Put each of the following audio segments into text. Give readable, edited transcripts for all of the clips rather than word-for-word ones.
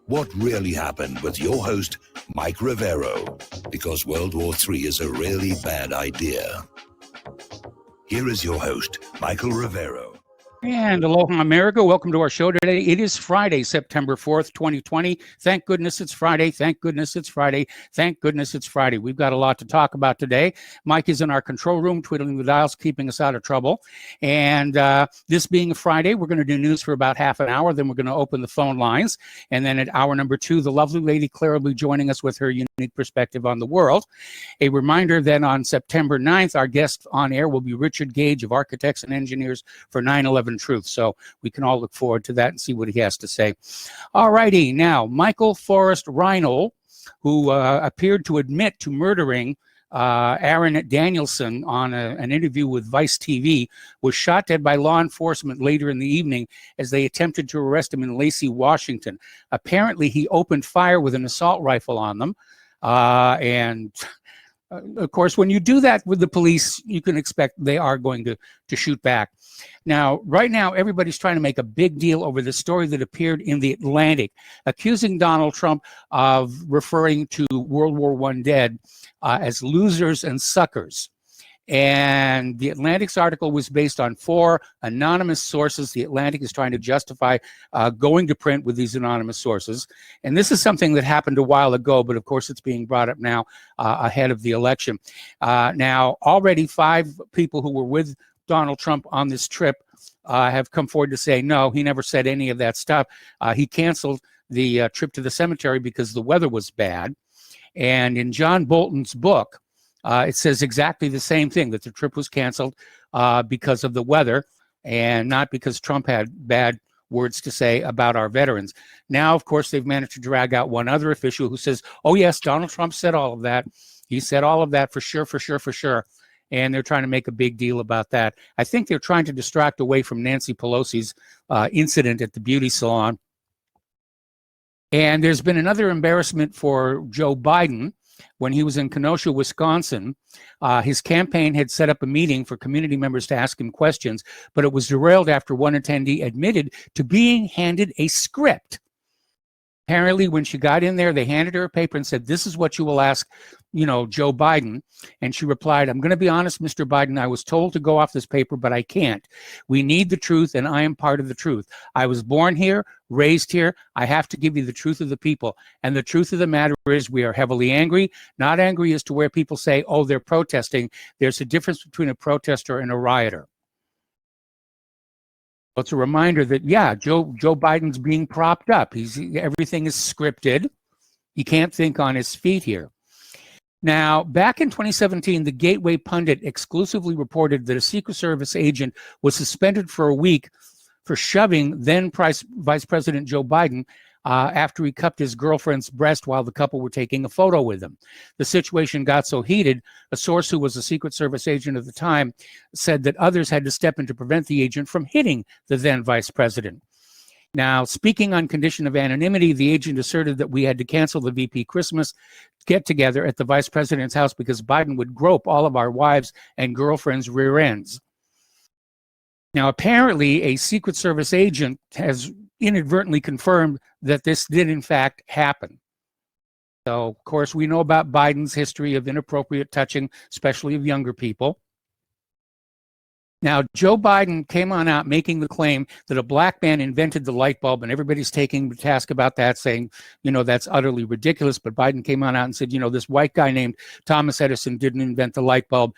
What really happened with your host, Mike Rivero, because World War III is a really bad idea. Here is your host, Michael Rivero. And aloha, America. Welcome to our show today. It is Friday, September 4th, 2020. Thank goodness it's Friday. Thank goodness it's Friday. Thank goodness it's Friday. We've got a lot to talk about today. Mike is in our control room, twiddling the dials, keeping us out of trouble. And this being a Friday, we're going to do news for about half an hour. Then we're going to open the phone lines. And then at hour number 2, the lovely lady Claire will be joining us with her unique perspective on the world. A reminder that on September 9th, our guest on air will be Richard Gage of Architects and Engineers for 9/11 Truth. So we can all look forward to that and see what he has to say. All righty. Now, Michael Forrest Reinl, who appeared to admit to murdering Aaron Danielson on an interview with Vice TV, was shot dead by law enforcement later in the evening as they attempted to arrest him in Lacey, Washington. Apparently, he opened fire with an assault rifle on them. Of course, when you do that with the police, you can expect they are going to shoot back. Now, right now, everybody's trying to make a big deal over the story that appeared in The Atlantic, accusing Donald Trump of referring to World War I dead as losers and suckers. And the Atlantic's article was based on 4 anonymous sources. The Atlantic is trying to justify going to print with these anonymous sources. And this is something that happened a while ago, but of course it's being brought up now ahead of the election. Now, already 5 people who were with Donald Trump on this trip have come forward to say, no, he never said any of that stuff. He canceled the trip to the cemetery because the weather was bad. And in John Bolton's book, it says exactly the same thing, that the trip was canceled because of the weather and not because Trump had bad words to say about our veterans. Now, of course, they've managed to drag out one other official who says, oh, yes, Donald Trump said all of that. He said all of that for sure, for sure, for sure. And they're trying to make a big deal about that. I think they're trying to distract away from Nancy Pelosi's incident at the beauty salon. And there's been another embarrassment for Joe Biden. When he was in Kenosha, Wisconsin, his campaign had set up a meeting for community members to ask him questions, but it was derailed after one attendee admitted to being handed a script. Apparently, when she got in there, they handed her a paper and said, this is what you will ask, Joe Biden. And she replied, I'm going to be honest, Mr. Biden, I was told to go off this paper, but I can't. We need the truth, and I am part of the truth. I was born here, raised here. I have to give you the truth of the people. And the truth of the matter is we are heavily angry, not angry as to where people say, oh, they're protesting. There's a difference between a protester and a rioter. It's a reminder that, yeah, Joe Biden's being propped up. Everything is scripted. He can't think on his feet here. Now, back in 2017, the Gateway Pundit exclusively reported that a Secret Service agent was suspended for a week for shoving then Vice President Joe Biden after he cupped his girlfriend's breast while the couple were taking a photo with him. The situation got so heated, a source who was a Secret Service agent at the time said that others had to step in to prevent the agent from hitting the then vice president. Now, speaking on condition of anonymity, the agent asserted that we had to cancel the VP Christmas get-together at the vice president's house because Biden would grope all of our wives' and girlfriends' rear ends. Now, apparently, a Secret Service agent has inadvertently confirmed that this did, in fact, happen. So, of course, we know about Biden's history of inappropriate touching, especially of younger people. Now, Joe Biden came on out making the claim that a black man invented the light bulb, and everybody's taking the task about that, saying, that's utterly ridiculous. But Biden came on out and said, this white guy named Thomas Edison didn't invent the light bulb.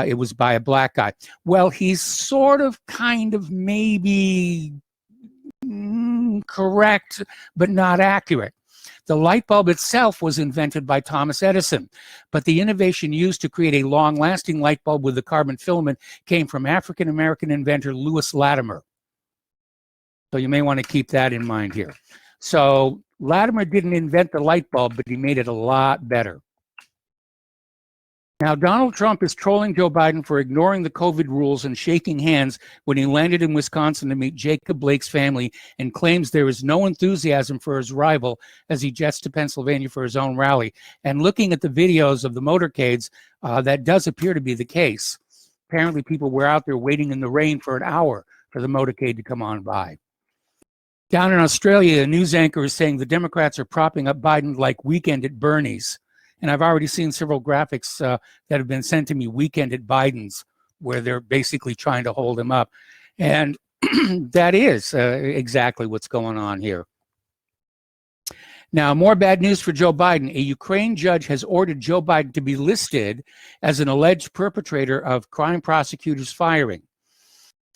It was by a black guy. Well, he's sort of, kind of, maybe correct, but not accurate. The light bulb itself was invented by Thomas Edison, but the innovation used to create a long-lasting light bulb with the carbon filament came from African-American inventor Lewis Latimer. So you may want to keep that in mind here. So Latimer didn't invent the light bulb, but he made it a lot better. Now, Donald Trump is trolling Joe Biden for ignoring the COVID rules and shaking hands when he landed in Wisconsin to meet Jacob Blake's family, and claims there is no enthusiasm for his rival as he jets to Pennsylvania for his own rally. And looking at the videos of the motorcades, that does appear to be the case. Apparently, people were out there waiting in the rain for an hour for the motorcade to come on by. Down in Australia, a news anchor is saying the Democrats are propping up Biden like Weekend at Bernie's. And I've already seen several graphics that have been sent to me, Weekend at Biden's, where they're basically trying to hold him up. And that is exactly what's going on here. Now, more bad news for Joe Biden. A Ukraine judge has ordered Joe Biden to be listed as an alleged perpetrator of crime prosecutors' firing.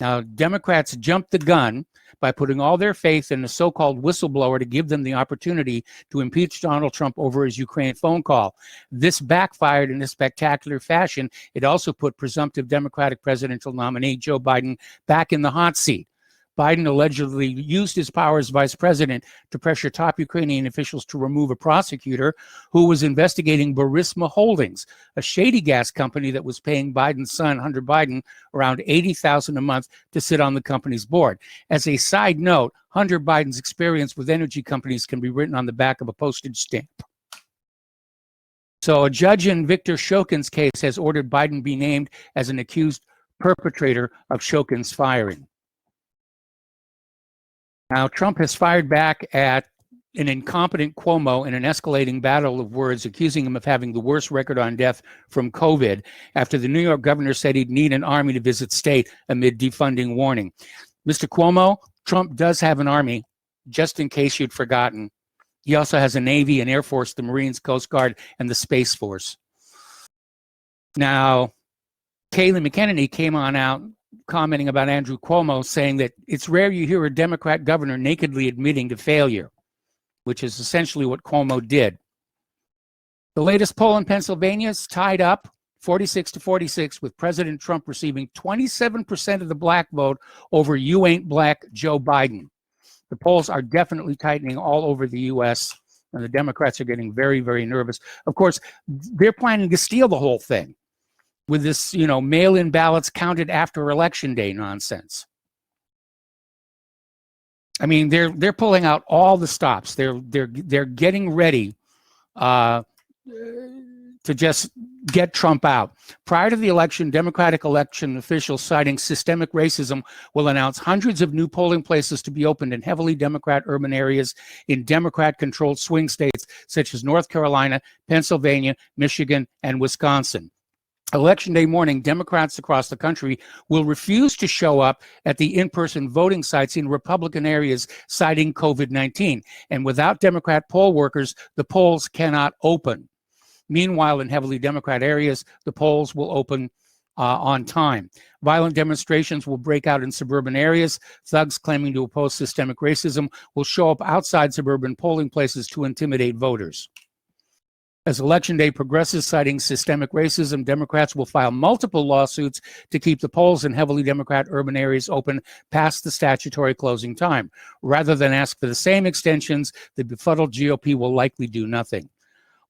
Now, Democrats jumped the gun by putting all their faith in the so-called whistleblower to give them the opportunity to impeach Donald Trump over his Ukraine phone call. This backfired in a spectacular fashion. It also put presumptive Democratic presidential nominee Joe Biden back in the hot seat. Biden allegedly used his power as vice president to pressure top Ukrainian officials to remove a prosecutor who was investigating Burisma Holdings, a shady gas company that was paying Biden's son, Hunter Biden, around $80,000 a month to sit on the company's board. As a side note, Hunter Biden's experience with energy companies can be written on the back of a postage stamp. So a judge in Viktor Shokin's case has ordered Biden be named as an accused perpetrator of Shokin's firing. Now, Trump has fired back at an incompetent Cuomo in an escalating battle of words, accusing him of having the worst record on death from COVID after the New York governor said he'd need an army to visit state amid defunding warning. Mr. Cuomo, Trump does have an army, just in case you'd forgotten. He also has a Navy, an Air Force, the Marines, Coast Guard, and the Space Force. Now, Kayleigh McEnany came on out commenting about Andrew Cuomo, saying that it's rare you hear a Democrat governor nakedly admitting to failure, which is essentially what Cuomo did. The latest poll in Pennsylvania is tied up 46-46, with President Trump receiving 27% of the black vote over "You Ain't Black" Joe Biden. The polls are definitely tightening all over the U.S., and the Democrats are getting very, very nervous. Of course, they're planning to steal the whole thing with this, mail-in ballots counted after Election Day nonsense. I mean, they're pulling out all the stops. They're getting ready to just get Trump out. Prior to the election, Democratic election officials citing systemic racism will announce hundreds of new polling places to be opened in heavily Democrat urban areas in Democrat-controlled swing states such as North Carolina, Pennsylvania, Michigan, and Wisconsin. Election Day morning, Democrats across the country will refuse to show up at the in-person voting sites in Republican areas, citing COVID-19. And without Democrat poll workers, the polls cannot open. Meanwhile, in heavily Democrat areas, the polls will open on time. Violent demonstrations will break out in suburban areas. Thugs claiming to oppose systemic racism will show up outside suburban polling places to intimidate voters. As Election Day progresses, citing systemic racism, Democrats will file multiple lawsuits to keep the polls in heavily Democrat urban areas open past the statutory closing time. Rather than ask for the same extensions, the befuddled GOP will likely do nothing.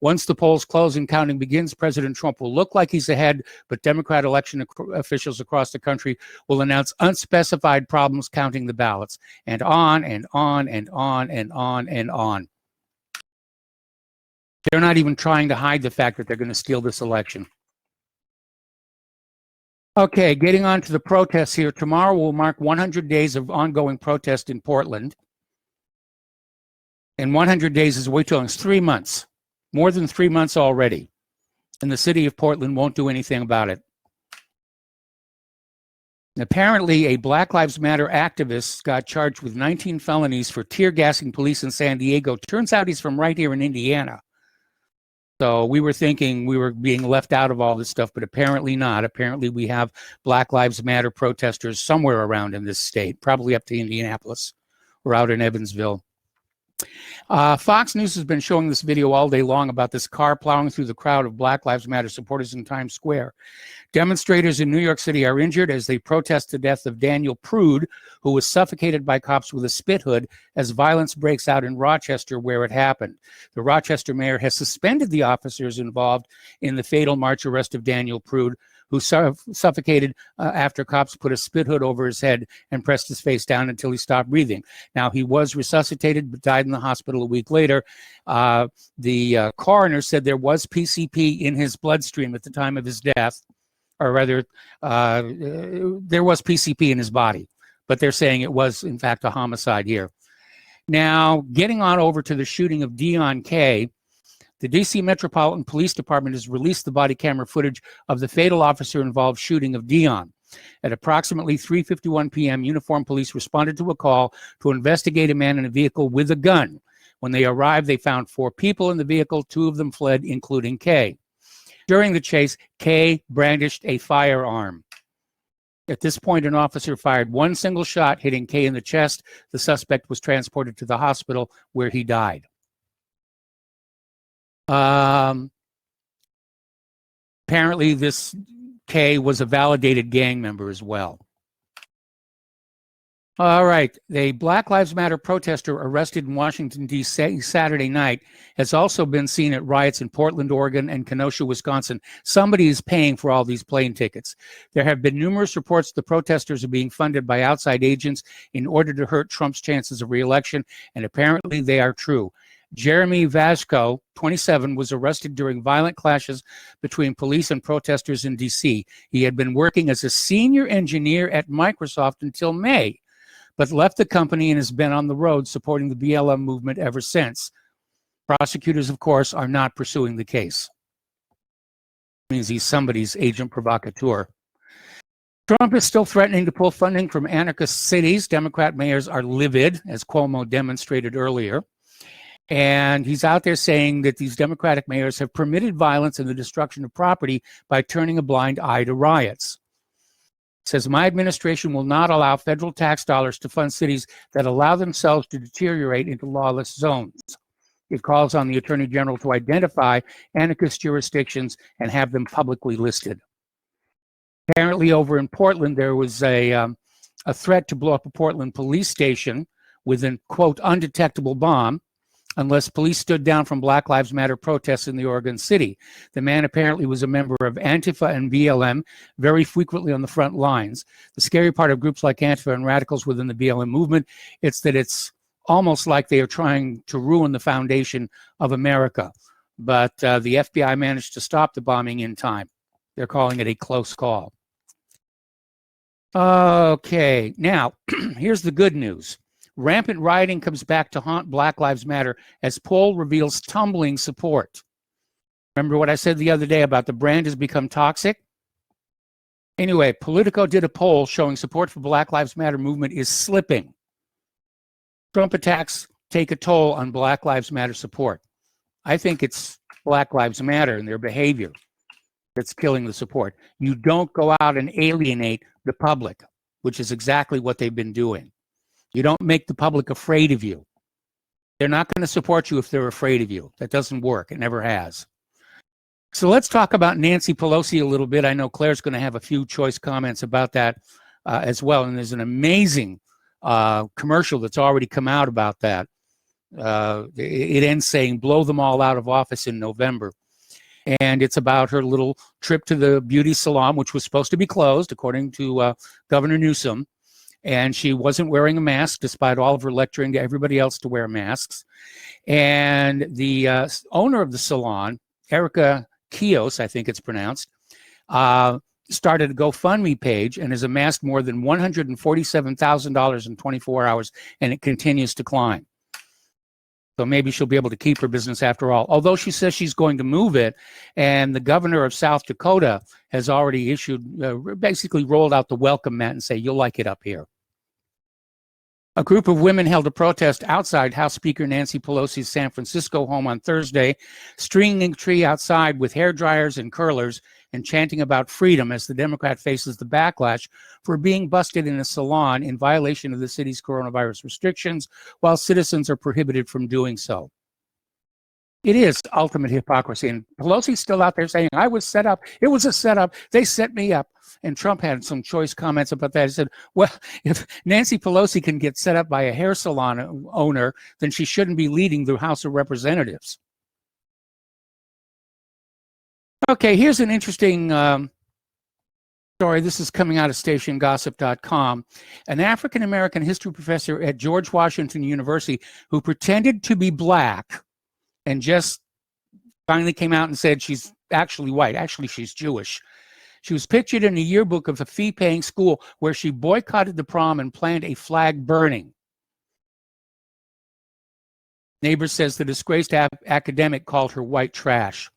Once the polls close and counting begins, President Trump will look like he's ahead, but Democrat election officials across the country will announce unspecified problems counting the ballots, and on and on and on and on and on. They're not even trying to hide the fact that they're going to steal this election. Okay, getting on to the protests here. Tomorrow will mark 100 days of ongoing protest in Portland. And 100 days is way too long. It's 3 months. More than 3 months already. And the city of Portland won't do anything about it. Apparently, a Black Lives Matter activist got charged with 19 felonies for tear gassing police in San Diego. Turns out he's from right here in Indiana. So we were thinking we were being left out of all this stuff, but apparently not. Apparently we have Black Lives Matter protesters somewhere around in this state, probably up to Indianapolis or out in Evansville. Fox News has been showing this video all day long about this car plowing through the crowd of Black Lives Matter supporters in Times Square. Demonstrators in New York City are injured as they protest the death of Daniel Prude, who was suffocated by cops with a spit hood as violence breaks out in Rochester, where it happened. The Rochester mayor has suspended the officers involved in the fatal March arrest of Daniel Prude, who suffocated after cops put a spit hood over his head and pressed his face down until he stopped breathing. Now, he was resuscitated but died in the hospital a week later. The coroner said there was PCP in his bloodstream at the time of his death, or rather, there was PCP in his body, but they're saying it was, in fact, a homicide here. Now, getting on over to the shooting of Dion K., the D.C. Metropolitan Police Department has released the body camera footage of the fatal officer-involved shooting of Dion. At approximately 3:51 p.m., uniformed police responded to a call to investigate a man in a vehicle with a gun. When they arrived, they found 4 people in the vehicle. 2 of them fled, including K. During the chase, K brandished a firearm. At this point, an officer fired one single shot, hitting K in the chest. The suspect was transported to the hospital, where he died. Apparently, this K was a validated gang member as well. All right. The Black Lives Matter protester arrested in Washington, D.C. Saturday night has also been seen at riots in Portland, Oregon, and Kenosha, Wisconsin. Somebody is paying for all these plane tickets. There have been numerous reports the protesters are being funded by outside agents in order to hurt Trump's chances of re-election, and apparently they are true. Jeremy Vazco, 27, was arrested during violent clashes between police and protesters in D.C. He had been working as a senior engineer at Microsoft until May, but left the company and has been on the road supporting the BLM movement ever since. Prosecutors, of course, are not pursuing the case. It means he's somebody's agent provocateur. Trump is still threatening to pull funding from anarchist cities. Democrat mayors are livid, as Cuomo demonstrated earlier. And he's out there saying that these Democratic mayors have permitted violence and the destruction of property by turning a blind eye to riots. Says, my administration will not allow federal tax dollars to fund cities that allow themselves to deteriorate into lawless zones. It calls on the Attorney General to identify anarchist jurisdictions and have them publicly listed. Apparently over in Portland, there was a threat to blow up a Portland police station with an, quote, undetectable bomb, unless police stood down from Black Lives Matter protests in the Oregon City. The man apparently was a member of Antifa and BLM, very frequently on the front lines. The scary part of groups like Antifa and radicals within the BLM movement, it's that it's almost like they are trying to ruin the foundation of America. But the FBI managed to stop the bombing in time. They're calling it a close call. Okay, now, here's the good news. Rampant rioting comes back to haunt Black Lives Matter as poll reveals tumbling support. Remember what I said the other day about the brand has become toxic? Anyway, Politico did a poll showing support for Black Lives Matter movement is slipping. Trump attacks take a toll on Black Lives Matter support. I think it's Black Lives Matter and their behavior that's killing the support. You don't go out and alienate the public, which is exactly what they've been doing. You don't make the public afraid of you. They're not going to support you if they're afraid of you. That doesn't work. It never has. So let's talk about Nancy Pelosi a little bit. I know Claire's going to have a few choice comments about that as well. And there's an amazing commercial that's already come out about that. It ends saying, blow them all out of office in November. And it's about her little trip to the beauty salon, which was supposed to be closed, according to Governor Newsom. And she wasn't wearing a mask, despite all of her lecturing to everybody else to wear masks. And the owner of the salon, Erica Kios, I think it's pronounced, started a GoFundMe page and has amassed more than $147,000 in 24 hours, and it continues to climb. So maybe she'll be able to keep her business after all. Although she says she's going to move it, and the governor of South Dakota has already issued, basically rolled out the welcome mat and say, you'll like it up here. A group of women held a protest outside House Speaker Nancy Pelosi's San Francisco home on Thursday, stringing a tree outside with hair dryers and curlers and chanting about freedom as the Democrat faces the backlash for being busted in a salon in violation of the city's coronavirus restrictions, while citizens are prohibited from doing so. It is ultimate hypocrisy. And Pelosi's still out there saying, I was set up. It was a setup. They set me up. And Trump had some choice comments about that. He said, well, if Nancy Pelosi can get set up by a hair salon owner, then she shouldn't be leading the House of Representatives. Okay, here's an interesting story. This is coming out of stationgossip.com. An African-American history professor at George Washington University who pretended to be black and just finally came out and said she's actually white. Actually, she's Jewish. She was pictured in a yearbook of a fee-paying school where she boycotted the prom and planned a flag burning. Neighbor says the disgraced academic called her white trash.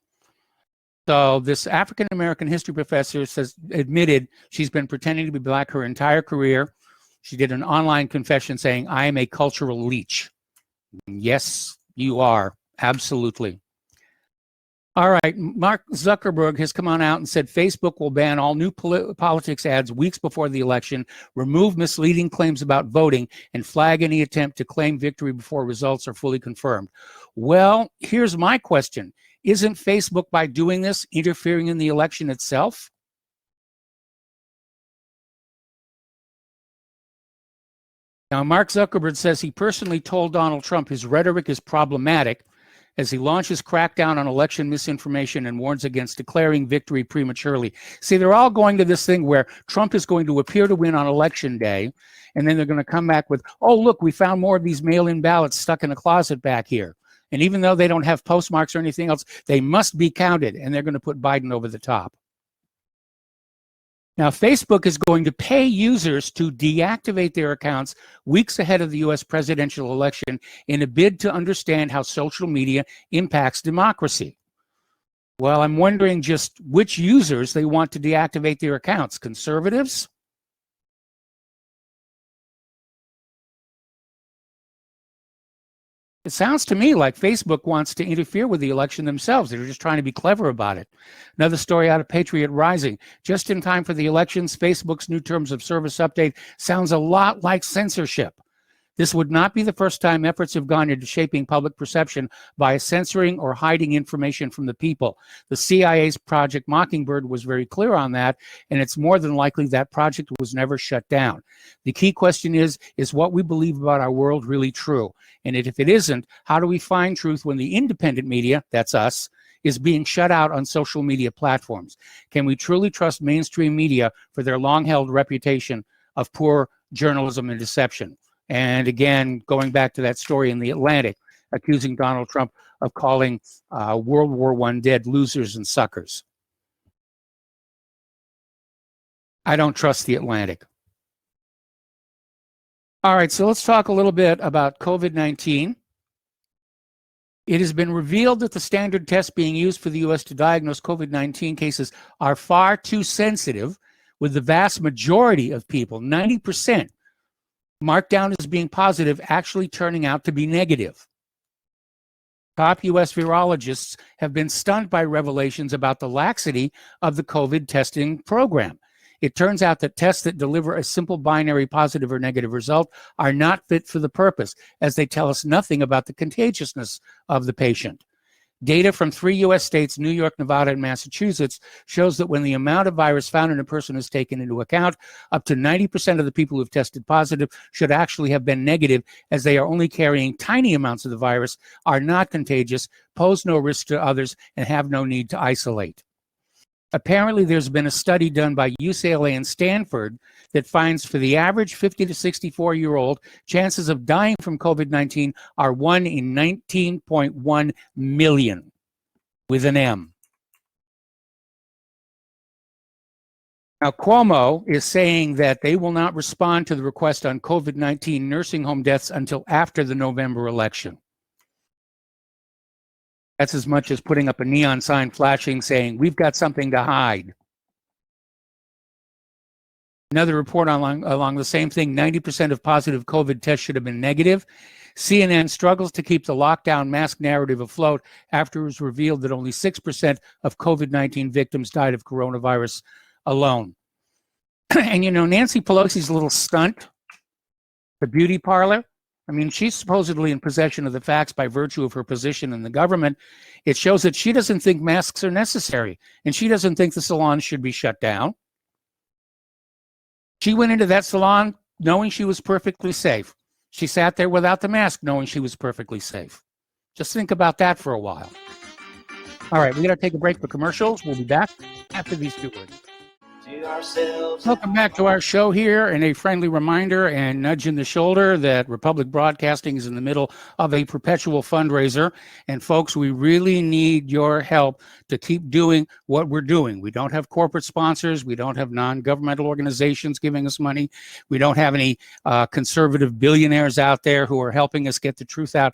So this African-American history professor admitted she's been pretending to be black her entire career. She did an online confession saying, I am a cultural leech. Yes, you are. Absolutely. All right. Mark Zuckerberg has come on out and said Facebook will ban all new politics ads weeks before the election, remove misleading claims about voting, and flag any attempt to claim victory before results are fully confirmed. Well, here's my question. Isn't Facebook, by doing this, interfering in the election itself? Now, Mark Zuckerberg says he personally told Donald Trump his rhetoric is problematic as he launches crackdown on election misinformation and warns against declaring victory prematurely. See, they're all going to this thing where Trump is going to appear to win on election day, and then they're going to come back with, oh, look, we found more of these mail-in ballots stuck in a closet back here. And even though they don't have postmarks or anything else, they must be counted, and they're going to put Biden over the top. Now, Facebook is going to pay users to deactivate their accounts weeks ahead of the U.S. presidential election in a bid to understand how social media impacts democracy. Well, I'm wondering just which users they want to deactivate their accounts. Conservatives? It sounds to me like Facebook wants to interfere with the election themselves. They're just trying to be clever about it. Another story out of Patriot Rising. Just in time for the elections, Facebook's new terms of service update sounds a lot like censorship. This would not be the first time efforts have gone into shaping public perception by censoring or hiding information from the people. The CIA's Project Mockingbird was very clear on that, and it's more than likely that project was never shut down. The key question is what we believe about our world really true? And if it isn't, how do we find truth when the independent media, that's us, is being shut out on social media platforms? Can we truly trust mainstream media for their long-held reputation of poor journalism and deception? And again, going back to that story in the Atlantic, accusing Donald Trump of calling World War I dead losers and suckers. I don't trust the Atlantic. All right, so let's talk a little bit about COVID-19. It has been revealed that the standard tests being used for the U.S. to diagnose COVID-19 cases are far too sensitive, with the vast majority of people, 90%, marked down as being positive, actually turning out to be negative. Top U.S. virologists have been stunned by revelations about the laxity of the COVID testing program. It turns out that tests that deliver a simple binary positive or negative result are not fit for the purpose, as they tell us nothing about the contagiousness of the patient. Data from 3 U.S. states, New York, Nevada, and Massachusetts, shows that when the amount of virus found in a person is taken into account, up to 90% of the people who have tested positive should actually have been negative, as they are only carrying tiny amounts of the virus, are not contagious, pose no risk to others, and have no need to isolate. Apparently, there's been a study done by UCLA and Stanford that finds for the average 50 to 64-year-old, chances of dying from COVID-19 are 1 in 19.1 million, with an M. Now, Cuomo is saying that they will not respond to the request on COVID-19 nursing home deaths until after the November election. That's as much as putting up a neon sign flashing saying, we've got something to hide. Another report along the same thing, 90% of positive COVID tests should have been negative. CNN struggles to keep the lockdown mask narrative afloat after it was revealed that only 6% of COVID-19 victims died of coronavirus alone. And you know, Nancy Pelosi's little stunt, the beauty parlor, I mean, she's supposedly in possession of the facts by virtue of her position in the government. It shows that she doesn't think masks are necessary, and she doesn't think the salons should be shut down. She went into that salon knowing she was perfectly safe. She sat there without the mask knowing she was perfectly safe. Just think about that for a while. All right, we're going to take a break for commercials. We'll be back after these 2 words. to ourselves. Welcome back to our show here, and a friendly reminder and nudge in the shoulder that Republic Broadcasting is in the middle of a perpetual fundraiser. And folks, we really need your help to keep doing what we're doing. We don't have corporate sponsors. We don't have non-governmental organizations giving us money. We don't have any conservative billionaires out there who are helping us get the truth out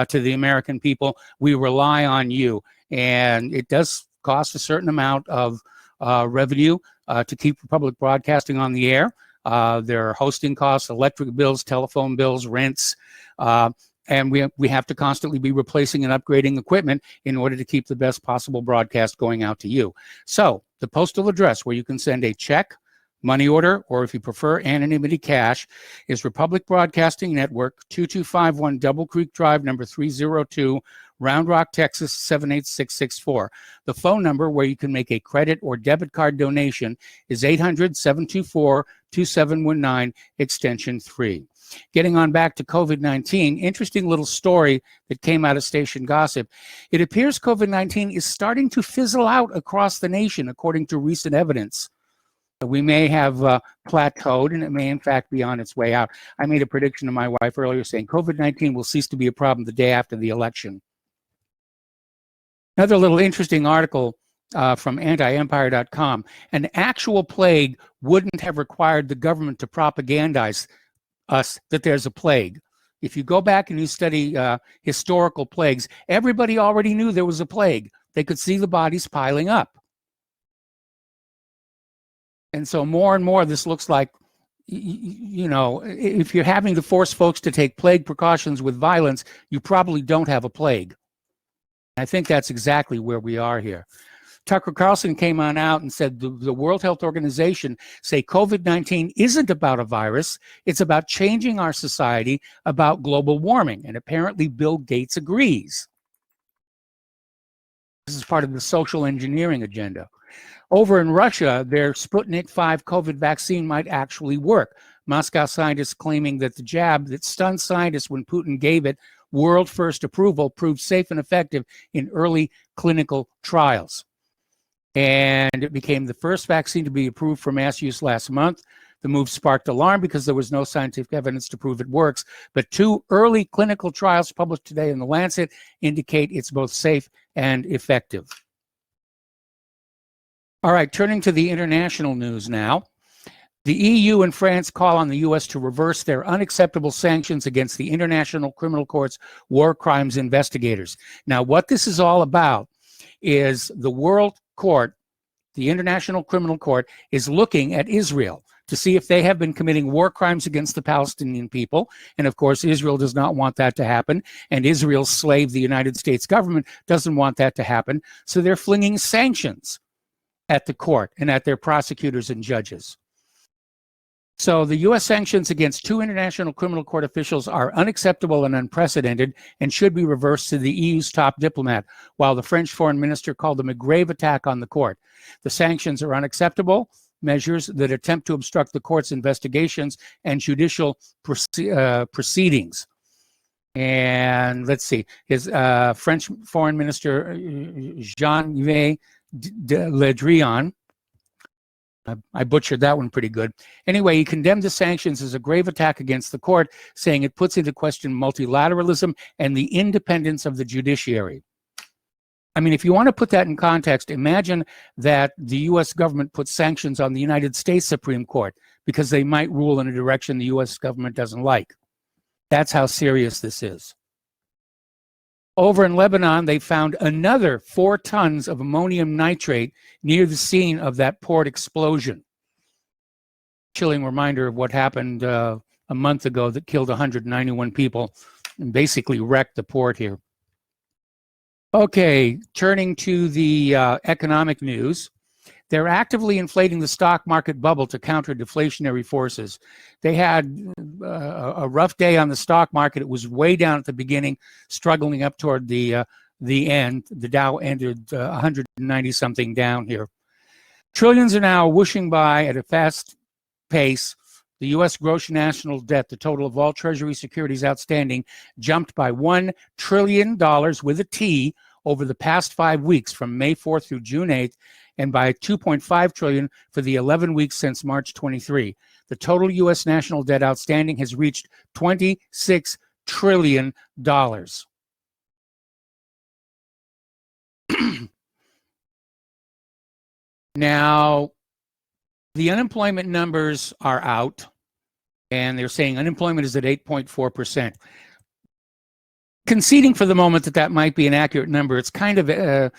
to the American people. We rely on you, and it does cost a certain amount of revenue to keep Republic Broadcasting on the air. There are hosting costs, electric bills, telephone bills, rents, and we have to constantly be replacing and upgrading equipment in order to keep the best possible broadcast going out to you. So the postal address where you can send a check, money order, or if you prefer anonymity cash, is Republic Broadcasting Network, 2251 Double Creek Drive, number 302, Round Rock, Texas, 78664. The phone number where you can make a credit or debit card donation is 800-724-2719, extension 3. Getting on back to COVID-19, interesting little story that came out of Station Gossip. It appears COVID-19 is starting to fizzle out across the nation, according to recent evidence. We may have plateaued, and it may in fact be on its way out. I made a prediction to my wife earlier saying COVID-19 will cease to be a problem the day after the election. Another little interesting article from antiempire.com. An actual plague wouldn't have required the government to propagandize us that there's a plague. If you go back and you study historical plagues, everybody already knew there was a plague. They could see the bodies piling up. And so more and more this looks like, you know, if you're having to force folks to take plague precautions with violence, you probably don't have a plague. I think that's exactly where we are here. Tucker Carlson came on out and said the World Health Organization say COVID-19 isn't about a virus. It's about changing our society, about global warming. And apparently Bill Gates agrees. This is part of the social engineering agenda. Over in Russia, their Sputnik 5 COVID vaccine might actually work. Moscow scientists claiming that the jab that stunned scientists when Putin gave it world first approval proved safe and effective in early clinical trials. And it became the first vaccine to be approved for mass use last month. The move sparked alarm because there was no scientific evidence to prove it works. But 2 early clinical trials published today in The Lancet indicate it's both safe and effective. All right, turning to the international news now. The EU and France call on the U.S. to reverse their unacceptable sanctions against the International Criminal Court's war crimes investigators. Now, what this is all about is the World Court, the International Criminal Court, is looking at Israel to see if they have been committing war crimes against the Palestinian people. And of course, Israel does not want that to happen. And Israel's slave, the United States government, doesn't want that to happen. So they're flinging sanctions at the court and at their prosecutors and judges. So the U.S. sanctions against 2 International Criminal Court officials are unacceptable and unprecedented and should be reversed to the EU's top diplomat, while the French foreign minister called them a grave attack on the court. The sanctions are unacceptable measures that attempt to obstruct the court's investigations and judicial proceedings. And let's see, his French foreign minister, Jean-Yves Le Drian, I butchered that one pretty good. Anyway, he condemned the sanctions as a grave attack against the court, saying it puts into question multilateralism and the independence of the judiciary. I mean, if you want to put that in context, imagine that the U.S. government puts sanctions on the United States Supreme Court because they might rule in a direction the U.S. government doesn't like. That's how serious this is. Over in Lebanon, they found another 4 tons of ammonium nitrate near the scene of that port explosion. Chilling reminder of what happened a month ago that killed 191 people and basically wrecked the port here. Okay, turning to the economic news. They're actively inflating the stock market bubble to counter deflationary forces. They had a rough day on the stock market. It was way down at the beginning, struggling up toward the end. The Dow ended 190-something down here. Trillions are now whooshing by at a fast pace. The U.S. gross national debt, the total of all Treasury securities outstanding, jumped by $1 trillion with a T, over the past 5 weeks from May 4th through June 8th, and by 2.5 trillion for the 11 weeks since March 23. The total U.S. national debt outstanding has reached $26 trillion. Now, the unemployment numbers are out, and they're saying unemployment is at 8.4%. Conceding for the moment that that might be an accurate number, it's kind of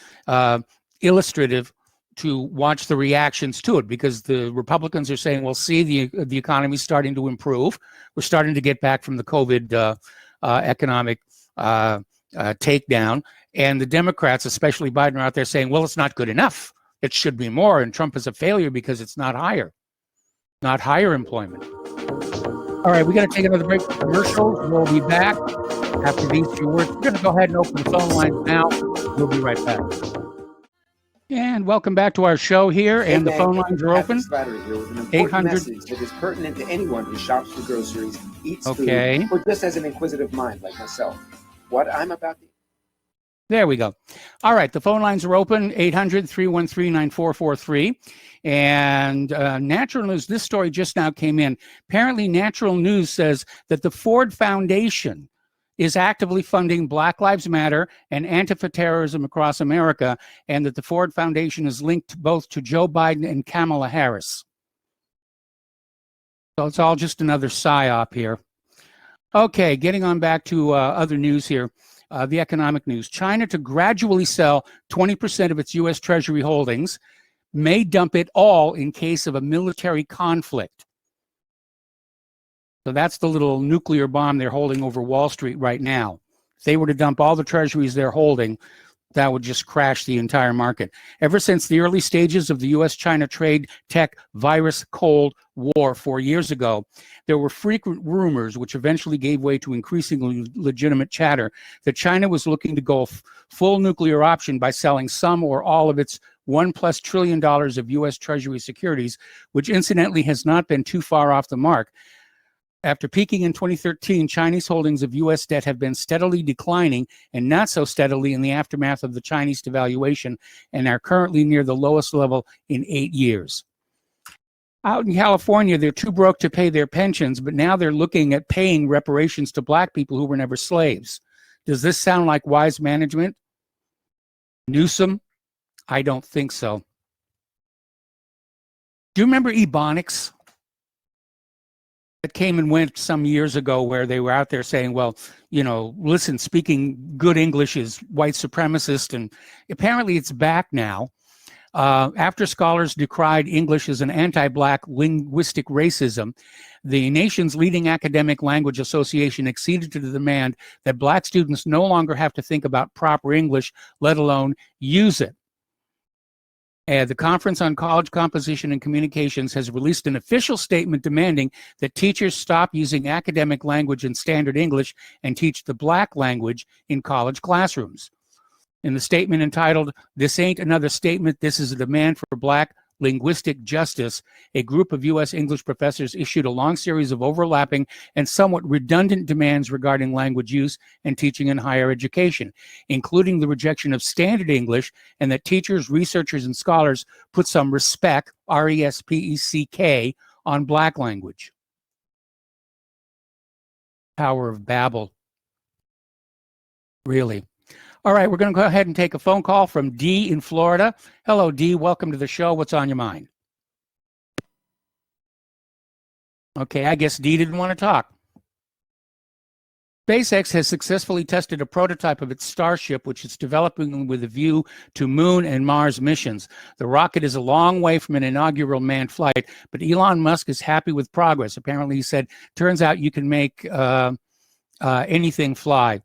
illustrative to watch the reactions to it, because the Republicans are saying, well, see, the economy's starting to improve. We're starting to get back from the COVID economic takedown. And the Democrats, especially Biden, are out there saying, well, it's not good enough. It should be more. And Trump is a failure because it's not higher employment. All right, we got to take another break for commercials. We'll be back after these few words. We're going to go ahead and open the phone lines now. We'll be right back. And welcome back to our show here, and the phone lines are open. 800 message that is pertinent to anyone who shops for groceries, eats food, or just has an inquisitive mind like myself. What I'm about to... There we go. All right, the phone lines are open, 800-313-9443. And Natural News, this story just now came in. Apparently, Natural News says that the Ford Foundation is actively funding Black Lives Matter and Antifa terrorism across America, and that the Ford Foundation is linked both to Joe Biden and Kamala Harris. So it's all just another psyop here. Okay, getting on back to other news here. The economic news. China to gradually sell 20% of its U.S. Treasury holdings, may dump it all in case of a military conflict. So that's the little nuclear bomb they're holding over Wall Street right now. If they were to dump all the treasuries they're holding, that would just crash the entire market. Ever since the early stages of the U.S.-China trade tech virus Cold War 4 years ago, there were frequent rumors, which eventually gave way to increasingly legitimate chatter, that China was looking to go full nuclear option by selling some or all of its $1+ trillion of U.S. Treasury securities, which incidentally has not been too far off the mark. After peaking in 2013, Chinese holdings of U.S. debt have been steadily declining, and not so steadily in the aftermath of the Chinese devaluation, and are currently near the lowest level in 8 years. Out in California, they're too broke to pay their pensions, but now they're looking at paying reparations to black people who were never slaves. Does this sound like wise management? Newsom? I don't think so. Do you remember Ebonics? It came and went some years ago, where they were out there saying, well, you know, listen, speaking good English is white supremacist, and apparently it's back now. After scholars decried English as an anti-black linguistic racism, the nation's leading academic language association acceded to the demand that black students no longer have to think about proper English, let alone use it. The Conference on College Composition and Communications has released an official statement demanding that teachers stop using academic language in standard English and teach the black language in college classrooms. In the statement entitled, "This Ain't Another Statement, This is a Demand for Black Linguistic Justice," a group of U.S. English professors issued a long series of overlapping and somewhat redundant demands regarding language use and teaching in higher education, including the rejection of standard English, and that teachers, researchers, and scholars put some respect, R-E-S-P-E-C-K, on black language. Power of Babel. Really. All right, we're going to go ahead and take a phone call from Dee in Florida. Hello, Dee. Welcome to the show. What's on your mind? Okay, I guess Dee didn't want to talk. Spacex has successfully tested a prototype of its Starship, which is developing with a view to Moon and Mars missions. The rocket is a long way from an inaugural manned flight, but Elon Musk is happy with progress. Apparently, he said, turns out you can make anything fly.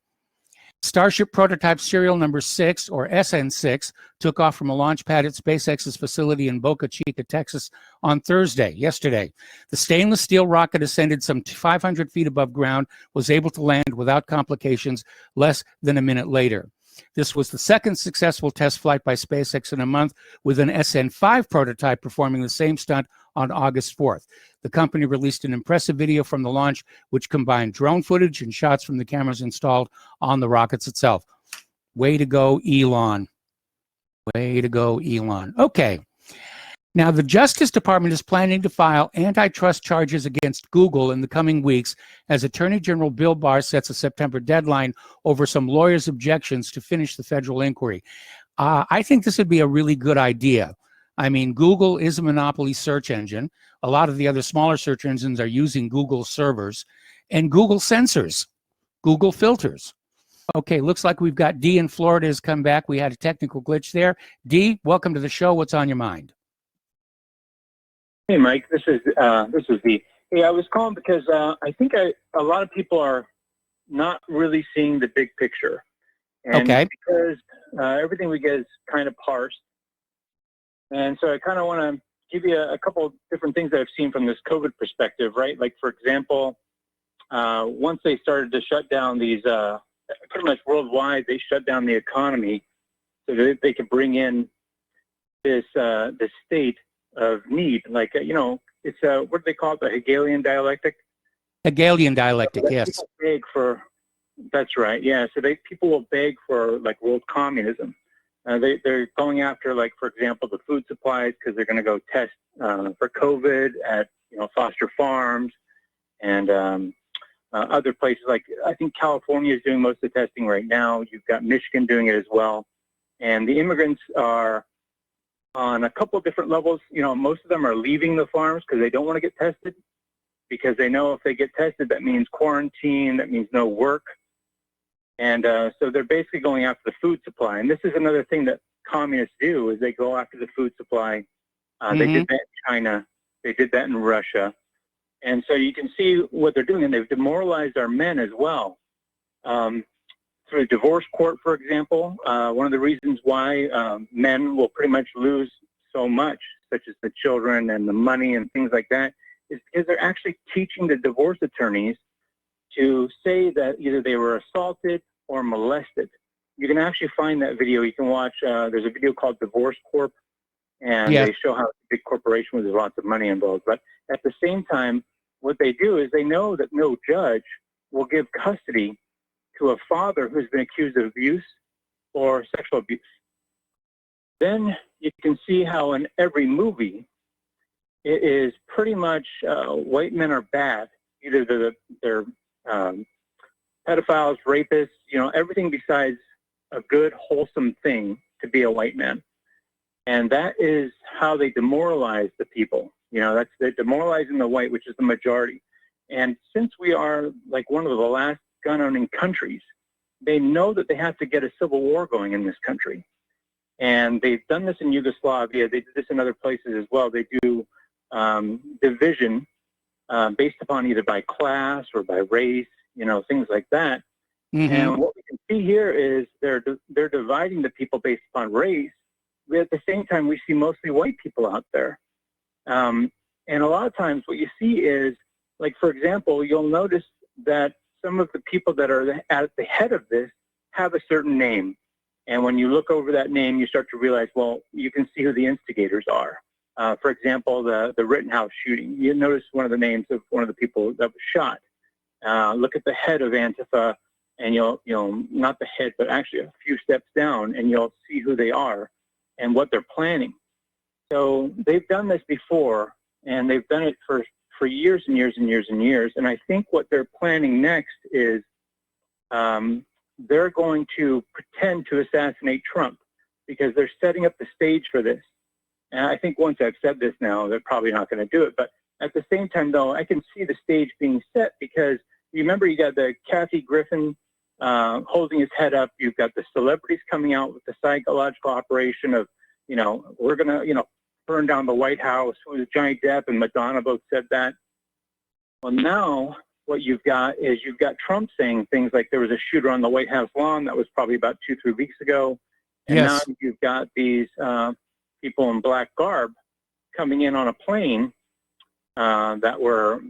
Starship prototype serial number 6, or SN6, took off from a launch pad at SpaceX's facility in Boca Chica, Texas on yesterday. The stainless steel rocket ascended some 500 feet above ground, was able to land without complications less than a minute later. This was the second successful test flight by SpaceX in a month, with an SN5 prototype performing the same stunt on August 4th. The company released an impressive video from the launch, which combined drone footage and shots from the cameras installed on the rockets itself. Way to go, Elon. Way to go, Elon. Okay. Now, the Justice Department is planning to file antitrust charges against Google in the coming weeks as Attorney General Bill Barr sets a September deadline over some lawyers' objections to finish the federal inquiry. I think this would be a really good idea. I mean, Google is a monopoly search engine. A lot of the other smaller search engines are using Google servers and Google sensors, Google filters. Okay, looks like we've got Dee in Florida has come back. We had a technical glitch there. Dee, welcome to the show. What's on your mind? Hey, Mike. This is Dee. Hey, I was calling because I think a lot of people are not really seeing the big picture. And okay. Because everything we get is kind of parsed. And so I kind of want to give you a couple different things that I've seen from this COVID perspective, right? Like, for example, once they started to shut down these, pretty much worldwide, they shut down the economy so that they could bring in this state of need. Like, it's, what do they call it? The Hegelian dialectic? Hegelian dialectic, yes. Beg for, that's right, yeah. So people will beg for, like, world communism. They're going after, like, for example, the food supplies because they're going to go test for COVID at, Foster Farms and other places. Like, I think California is doing most of the testing right now. You've got Michigan doing it as well. And the immigrants are on a couple of different levels. Most of them are leaving the farms because they don't want to get tested, because they know if they get tested, that means quarantine, that means no work. And so they're basically going after the food supply. And this is another thing that communists do, is they go after the food supply. They did that in China. They did that in Russia. And so you can see what they're doing, and they've demoralized our men as well. Through divorce court, for example, one of the reasons why men will pretty much lose so much, such as the children and the money and things like that, is because they're actually teaching the divorce attorneys to say that either they were assaulted or molested. You can actually find that video. You can watch, there's a video called Divorce Corp, and they show how it's a big corporation with lots of money involved. But at the same time, what they do is they know that no judge will give custody to a father who's been accused of abuse or sexual abuse. Then you can see how in every movie, it is pretty much white men are bad. Either they're pedophiles, rapists, everything besides a good, wholesome thing to be a white man. And that is how they demoralize the people. They're demoralizing the white, which is the majority. And since we are like one of the last gun-owning countries, they know that they have to get a civil war going in this country. And they've done this in Yugoslavia. They did this in other places as well. They do division based upon either by class or by race, things like that. Mm-hmm. And what we can see here is they're dividing the people based upon race. But at the same time, we see mostly white people out there. And a lot of times what you see is, like, for example, you'll notice that some of the people that are at the head of this have a certain name. And when you look over that name, you start to realize, well, you can see who the instigators are. For example, the Rittenhouse shooting. You notice one of the names of one of the people that was shot. Look at the head of Antifa, and you'll not the head, but actually a few steps down, and you'll see who they are and what they're planning. So they've done this before, and they've done it for years and years and years and years. And I think what they're planning next is they're going to pretend to assassinate Trump, because they're setting up the stage for this. And I think once I've said this now, they're probably not going to do it. But at the same time, though, I can see the stage being set, because you remember you got the Kathy Griffin holding his head up. You've got the celebrities coming out with the psychological operation of, we're going to, burn down the White House. Johnny Depp and Madonna both said that. Well, now what you've got is you've got Trump saying things like there was a shooter on the White House lawn. That was probably about 2-3 weeks ago. And now you've got these people in black garb coming in on a plane that were,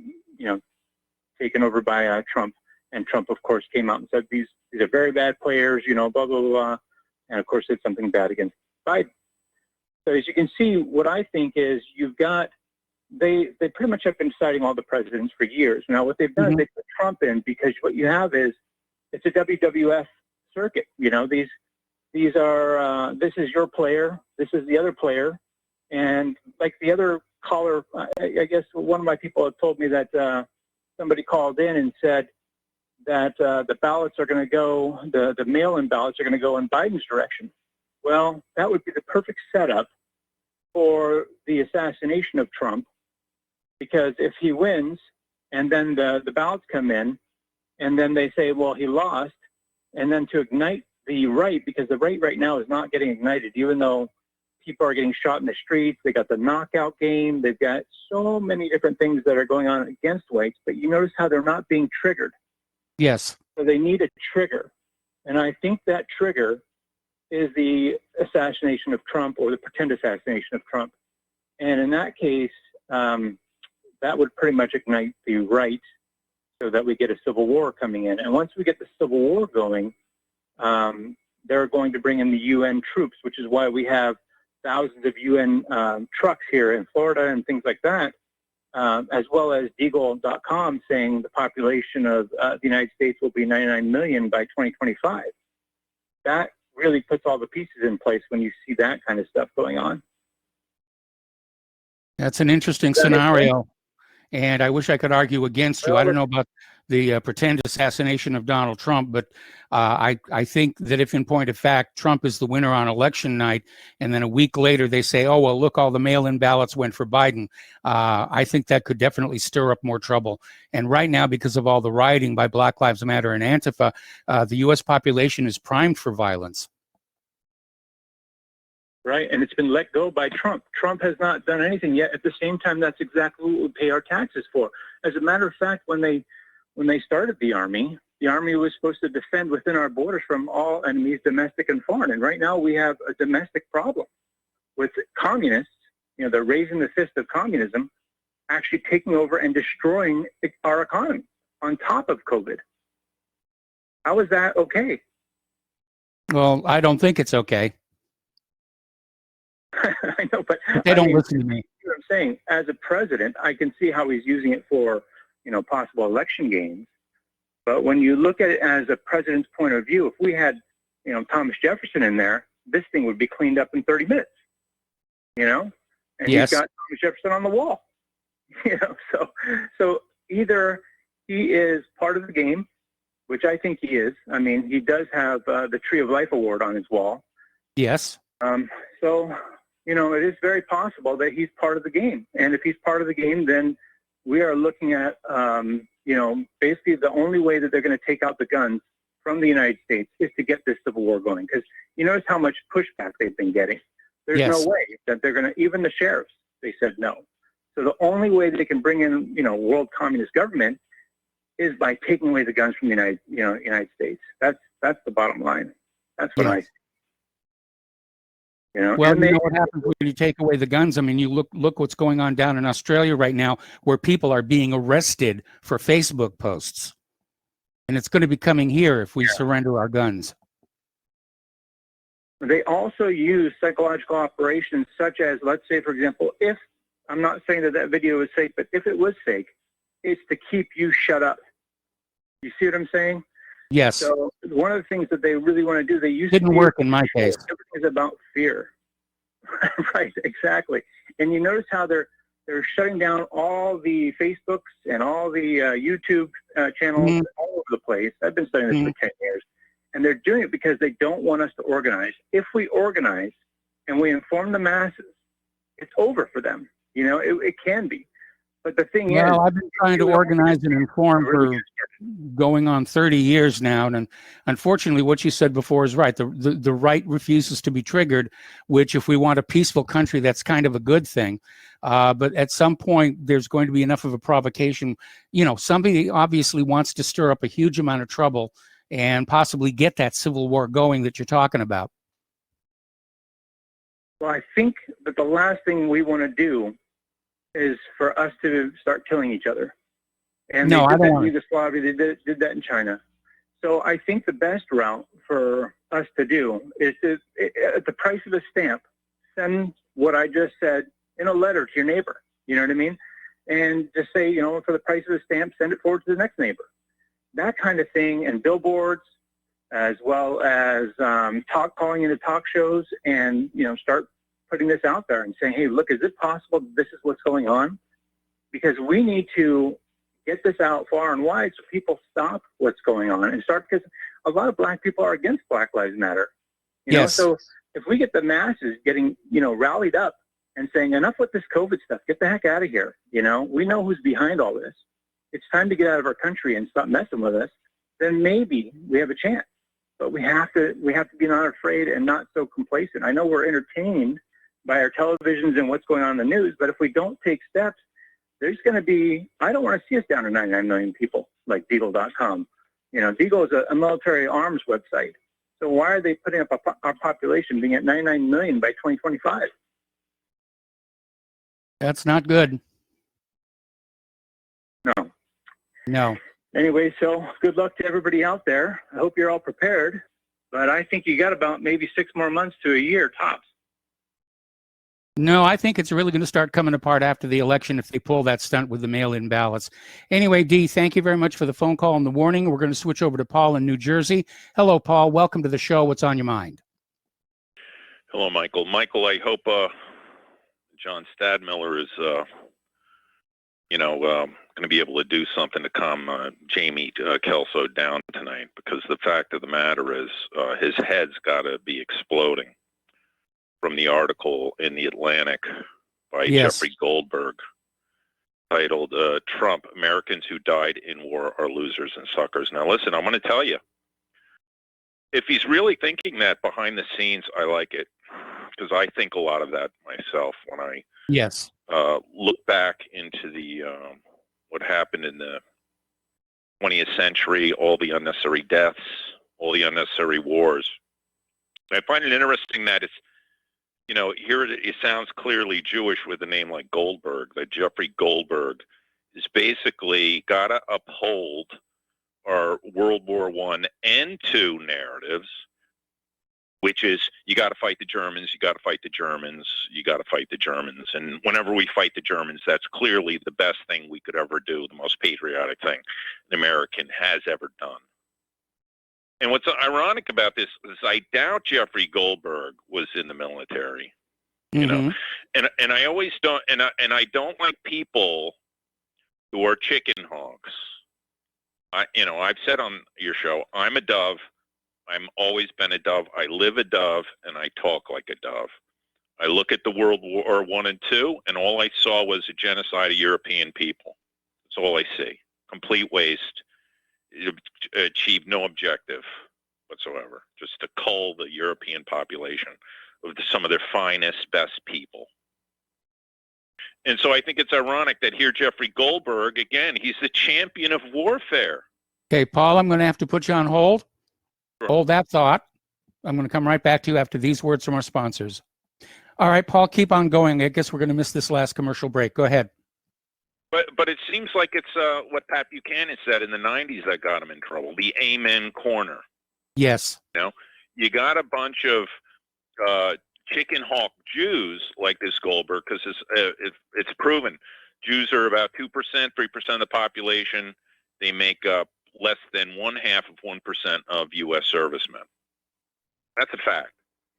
taken over by Trump. And Trump, of course, came out and said, these are very bad players, blah, blah, blah. And, of course, did something bad against Biden. So as you can see, what I think is you've got, they pretty much have been citing all the presidents for years. Now, what they've done is they put Trump in, because what you have is, it's a WWF circuit. These these are, this is your player, this is the other player. And like the other caller, I guess one of my people had told me that somebody called in and said that the ballots are going to go, the mail-in ballots are going to go in Biden's direction. Well, that would be the perfect setup for the assassination of Trump, because if he wins and then the ballots come in and then they say, well, he lost, and then to ignite the right, because the right now is not getting ignited, even though people are getting shot in the streets. They got the knockout game. They've got so many different things that are going on against whites, but you notice how they're not being triggered. Yes. So they need a trigger. And I think that trigger is the assassination of Trump, or the pretend assassination of Trump. And in that case, that would pretty much ignite the right so that we get a civil war coming in. And once we get the civil war going, they're going to bring in the UN troops, which is why we have thousands of UN trucks here in Florida and things like that, as well as Deagle.com saying the population of the United States will be 99 million by 2025. That really puts all the pieces in place when you see that kind of stuff going on. That's an interesting scenario, and I wish I could argue against you. I don't know about the pretend assassination of Donald Trump, but I think that if in point of fact Trump is the winner on election night, and then a week later they say, oh, well, look, all the mail-in ballots went for Biden, I think that could definitely stir up more trouble. And right now, because of all the rioting by Black Lives Matter and Antifa, the U.S. population is primed for violence. Right, and it's been let go by Trump. Trump has not done anything yet. At the same time, that's exactly what we pay our taxes for. As a matter of fact, when they started the Army was supposed to defend within our borders from all enemies, domestic and foreign. And right now we have a domestic problem with communists. You know, they're raising the fist of communism, actually taking over and destroying our economy on top of COVID. How is that okay? Well, I don't think it's okay. I know, but they don't listen to me. What I'm saying, as a president, I can see how he's using it for, possible election gains. But when you look at it as a president's point of view, if we had, Thomas Jefferson in there, this thing would be cleaned up in 30 minutes. And yes. He's got Thomas Jefferson on the wall. So either he is part of the game, which I think he is. I mean, he does have the Tree of Life Award on his wall. Yes. So, it is very possible that he's part of the game. And if he's part of the game, then we are looking at, basically the only way that they're going to take out the guns from the United States is to get this civil war going. Because you notice how much pushback they've been getting. There's yes. no way that they're going to, even the sheriffs, they said no. So the only way they can bring in, world communist government is by taking away the guns from the United States. That's the bottom line. That's what I see. Well, you know what happens when you take away the guns? I mean, you look what's going on down in Australia right now, where people are being arrested for Facebook posts. And it's going to be coming here if we surrender our guns. They also use psychological operations such as, let's say, for example, if, I'm not saying that video is fake, but if it was fake, it's to keep you shut up. You see what I'm saying? Yes. So one of the things that they really want to do, they used didn't work in my case. Everything is about fear. Right, exactly. And you notice how they're shutting down all the Facebooks and all the YouTube channels all over the place. I've been studying this for 10 years. And they're doing it because they don't want us to organize. If we organize and we inform the masses, it's over for them. It can be. But the thing is... Well, I've been trying to organize and inform for going on 30 years now. And unfortunately, what you said before is right. The right refuses to be triggered, which if we want a peaceful country, that's kind of a good thing. But at some point, there's going to be enough of a provocation. Somebody obviously wants to stir up a huge amount of trouble and possibly get that civil war going that you're talking about. Well, I think that the last thing we want to do is for us to start killing each other. And no, they I did don't that want in Yugoslavia, they did that in China. So I think the best route for us to do is to, at the price of a stamp, send what I just said in a letter to your neighbor. You know what I mean? And just say, for the price of a stamp, send it forward to the next neighbor. That kind of thing, and billboards, as well as calling into talk shows and, start putting this out there and saying, hey, look, is it possible this is what's going on? Because we need to get this out far and wide so people stop what's going on and start, because a lot of black people are against Black Lives Matter. Yes. So if we get the masses getting, rallied up and saying, enough with this COVID stuff, get the heck out of here. We know who's behind all this. It's time to get out of our country and stop messing with us. Then maybe we have a chance. But we have to be not afraid and not so complacent. I know we're entertained by our televisions and what's going on in the news, but if we don't take steps, there's going to be, I don't want to see us down to 99 million people like Deagle.com. Deagle is a military arms website. So why are they putting up our population being at 99 million by 2025? That's not good. No. Anyway, so good luck to everybody out there. I hope you're all prepared, but I think you got about maybe 6 more months to a year tops. No, I think it's really going to start coming apart after the election if they pull that stunt with the mail-in ballots. Anyway, Dee, thank you very much for the phone call and the warning. We're going to switch over to Paul in New Jersey. Hello, Paul. Welcome to the show. What's on your mind? Hello, Michael. Michael, I hope John Stadmiller is, going to be able to do something to calm Jamie Kelso down tonight, because the fact of the matter is his head's got to be exploding from the article in The Atlantic by Jeffrey Goldberg titled, Trump, Americans Who Died in War Are Losers and Suckers. Now, listen, I'm going to tell you, if he's really thinking that behind the scenes, I like it, because I think a lot of that myself when I look back into the what happened in the 20th century, all the unnecessary deaths, all the unnecessary wars. I find it interesting that it's, here it sounds clearly Jewish with a name like Goldberg, that Jeffrey Goldberg is basically got to uphold our World War I and II narratives, which is you got to fight the Germans, you got to fight the Germans, you got to fight the Germans. And whenever we fight the Germans, that's clearly the best thing we could ever do, the most patriotic thing an American has ever done. And what's ironic about this is I doubt Jeffrey Goldberg was in the military, and I always don't, and I don't like people who are chicken hawks. I've said on your show, I'm a dove. I'm always been a dove. I live a dove, and I talk like a dove. I look at the World War I and II, and all I saw was a genocide of European people. That's all I see. Complete waste. It achieved no objective whatsoever, just to cull the European population of some of their finest, best people. And so I think it's ironic that here Jeffrey Goldberg, again, he's the champion of warfare. Okay, Paul, I'm going to have to put you on hold. Sure. Hold that thought. I'm going to come right back to you after these words from our sponsors. All right, Paul, keep on going. I guess we're going to miss this last commercial break. Go ahead. But it seems like it's what Pat Buchanan said in the 90s that got him in trouble, the amen corner. Yes. You got a bunch of chicken hawk Jews like this Goldberg, because it's proven. Jews are about 2%, 3% of the population. They make up less than 0.5% of U.S. servicemen. That's a fact.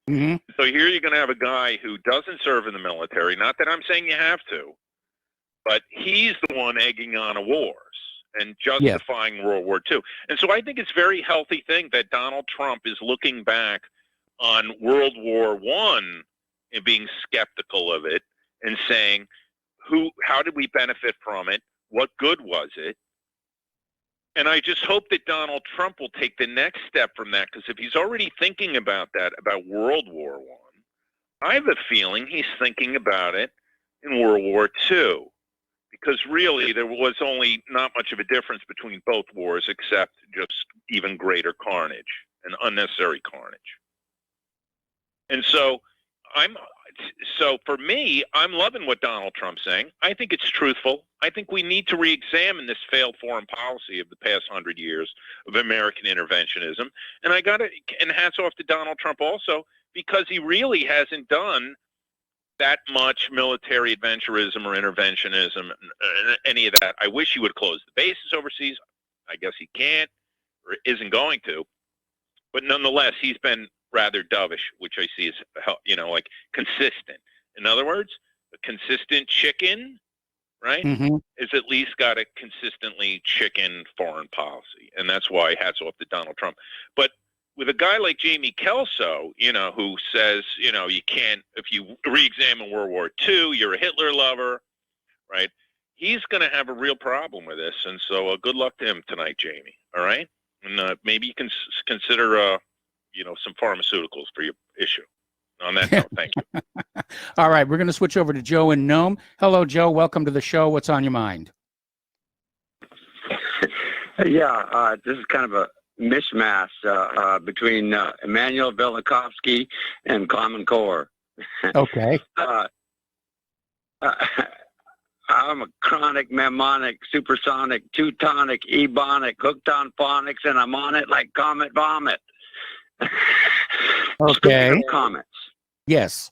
Mm-hmm. So here you're going to have a guy who doesn't serve in the military. Not that I'm saying you have to. But he's the one egging on wars and justifying World War II. And so I think it's a very healthy thing that Donald Trump is looking back on World War I and being skeptical of it and saying, how did we benefit from it? What good was it? And I just hope that Donald Trump will take the next step from that, because if he's already thinking about that, about World War I have a feeling he's thinking about it in World War II. Because really, there was only not much of a difference between both wars, except just even greater carnage and unnecessary carnage. And so for me, I'm loving what Donald Trump's saying. I think it's truthful. I think we need to re-examine this failed foreign policy of the past 100 years of American interventionism. And and hats off to Donald Trump also, because he really hasn't done that much military adventurism or interventionism, any of that. I wish he would close the bases overseas. I guess he can't or isn't going to. But nonetheless, he's been rather dovish, which I see as, like consistent. In other words, a consistent chicken, right, is at least got a consistently chicken foreign policy. And that's why hats off to Donald Trump. But with a guy like Jamie Kelso, who says, you can't, if you re-examine World War II, you're a Hitler lover, right? He's going to have a real problem with this. And so good luck to him tonight, Jamie. All right? And maybe you can consider, some pharmaceuticals for your issue. On that note, thank you. All right, we're going to switch over to Joe in Nome. Hello, Joe. Welcome to the show. What's on your mind? Yeah, this is kind of a mishmash between Emmanuel Velikovsky and Common Core. Okay. I'm a chronic, mnemonic, supersonic, Teutonic, ebonic, hooked on phonics, and I'm on it like comet vomit. Okay. Speaking of comets. Yes.